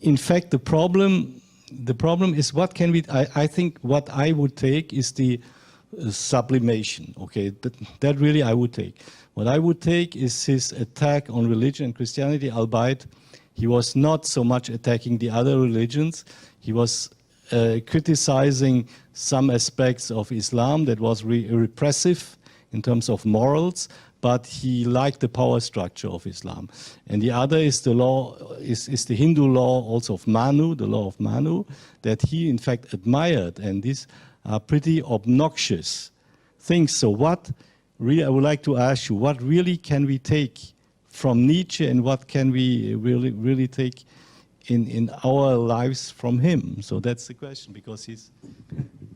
in fact, the problem is what can we, I think what I would take is the sublimation, okay? That really I would take. What I would take is his attack on religion and Christianity, albeit he was not so much attacking the other religions. He was criticizing some aspects of Islam that was repressive in terms of morals, but he liked the power structure of Islam. And the other is the law, is the Hindu law also of Manu, the law of Manu, that he in fact admired. And these are pretty obnoxious things. So what really, I would like to ask you, what really can we take from Nietzsche, and what can we really take in our lives from him? So that's the question, because he's...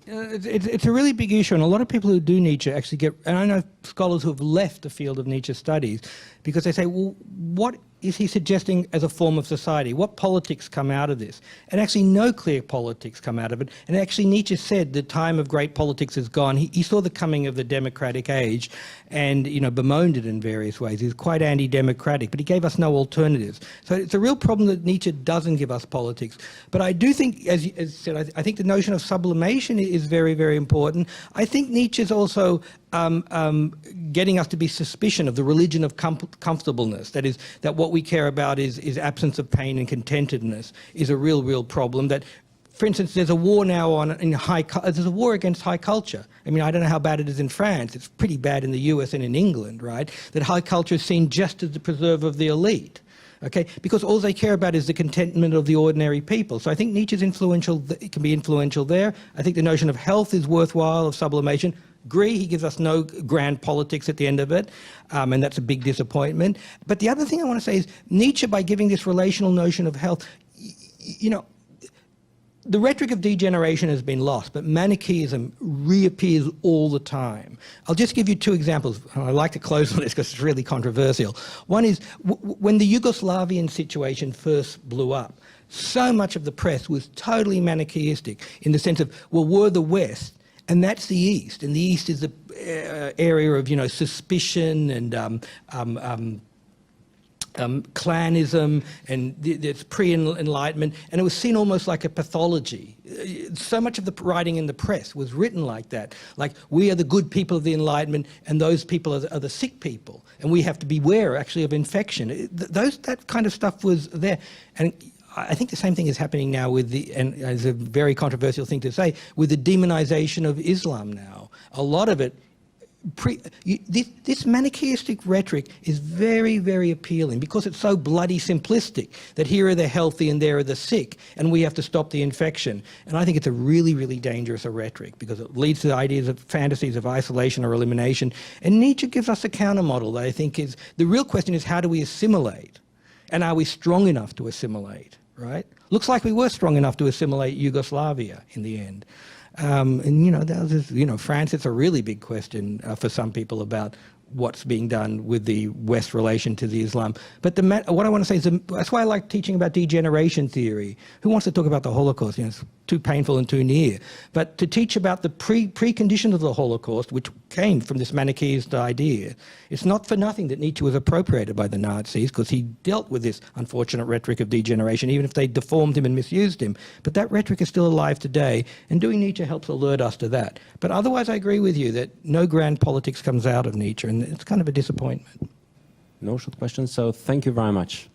It's a really big issue, and a lot of people who do Nietzsche actually get, and I know scholars who have left the field of Nietzsche studies, because they say, well, what is he suggesting as a form of society? What politics come out of this? And actually no clear politics come out of it. And actually Nietzsche said the time of great politics is gone. He saw the coming of the democratic age and, you know, bemoaned it in various ways. He was quite anti-democratic, but he gave us no alternatives. So it's a real problem that Nietzsche doesn't give us politics. But I do think, as you said, I think the notion of sublimation is very, very important. I think Nietzsche is also getting us to be suspicious of the religion of comfortableness. That is, that what we care about is absence of pain and contentedness is a real problem. That, for instance, there's a war now there's a war against high culture. I mean, I don't know how bad it is in France. It's pretty bad in the US and in England, right? That high culture is seen just as the preserve of the elite. Okay, because all they care about is the contentment of the ordinary people. So I think Nietzsche's influential. It can be influential there. I think the notion of health is worthwhile, of sublimation. Agree, he gives us no grand politics at the end of it, and that's a big disappointment. But the other thing I want to say is Nietzsche, by giving this relational notion of health, you know, the rhetoric of degeneration has been lost, but Manichaeism reappears all the time. I'll just give you two examples. I like to close on this because it's really controversial. One is when the Yugoslavian situation first blew up, so much of the press was totally Manichaeistic in the sense of, well, we're the West, and that's the East, and the East is the area of, you know, suspicion and clanism, and it's pre-Enlightenment, and it was seen almost like a pathology. So much of the writing in the press was written like that, like we are the good people of the Enlightenment, and those people are the sick people, and we have to beware actually of infection. That kind of stuff was there, and I think the same thing is happening now with and it's a very controversial thing to say, with the demonization of Islam now. A lot of it, this Manichaeistic rhetoric is very, very appealing because it's so bloody simplistic that here are the healthy and there are the sick, and we have to stop the infection. And I think it's a really, really dangerous rhetoric because it leads to ideas of fantasies of isolation or elimination. And Nietzsche gives us a counter model that I think is, the real question is, how do we assimilate? And are we strong enough to assimilate, right? Looks like we were strong enough to assimilate Yugoslavia in the end. And, you know, France, it's a really big question for some people about what's being done with the West relation to the Islam. But what I want to say is that's why I like teaching about degeneration theory. Who wants to talk about the Holocaust? You know, it's too painful and too near. But to teach about the precondition of the Holocaust, which came from this Manichaeist idea, it's not for nothing that Nietzsche was appropriated by the Nazis, because he dealt with this unfortunate rhetoric of degeneration, even if they deformed him and misused him. But that rhetoric is still alive today, and doing Nietzsche helps alert us to that. But otherwise, I agree with you that no grand politics comes out of Nietzsche, and it's kind of a disappointment. No short questions, so thank you very much.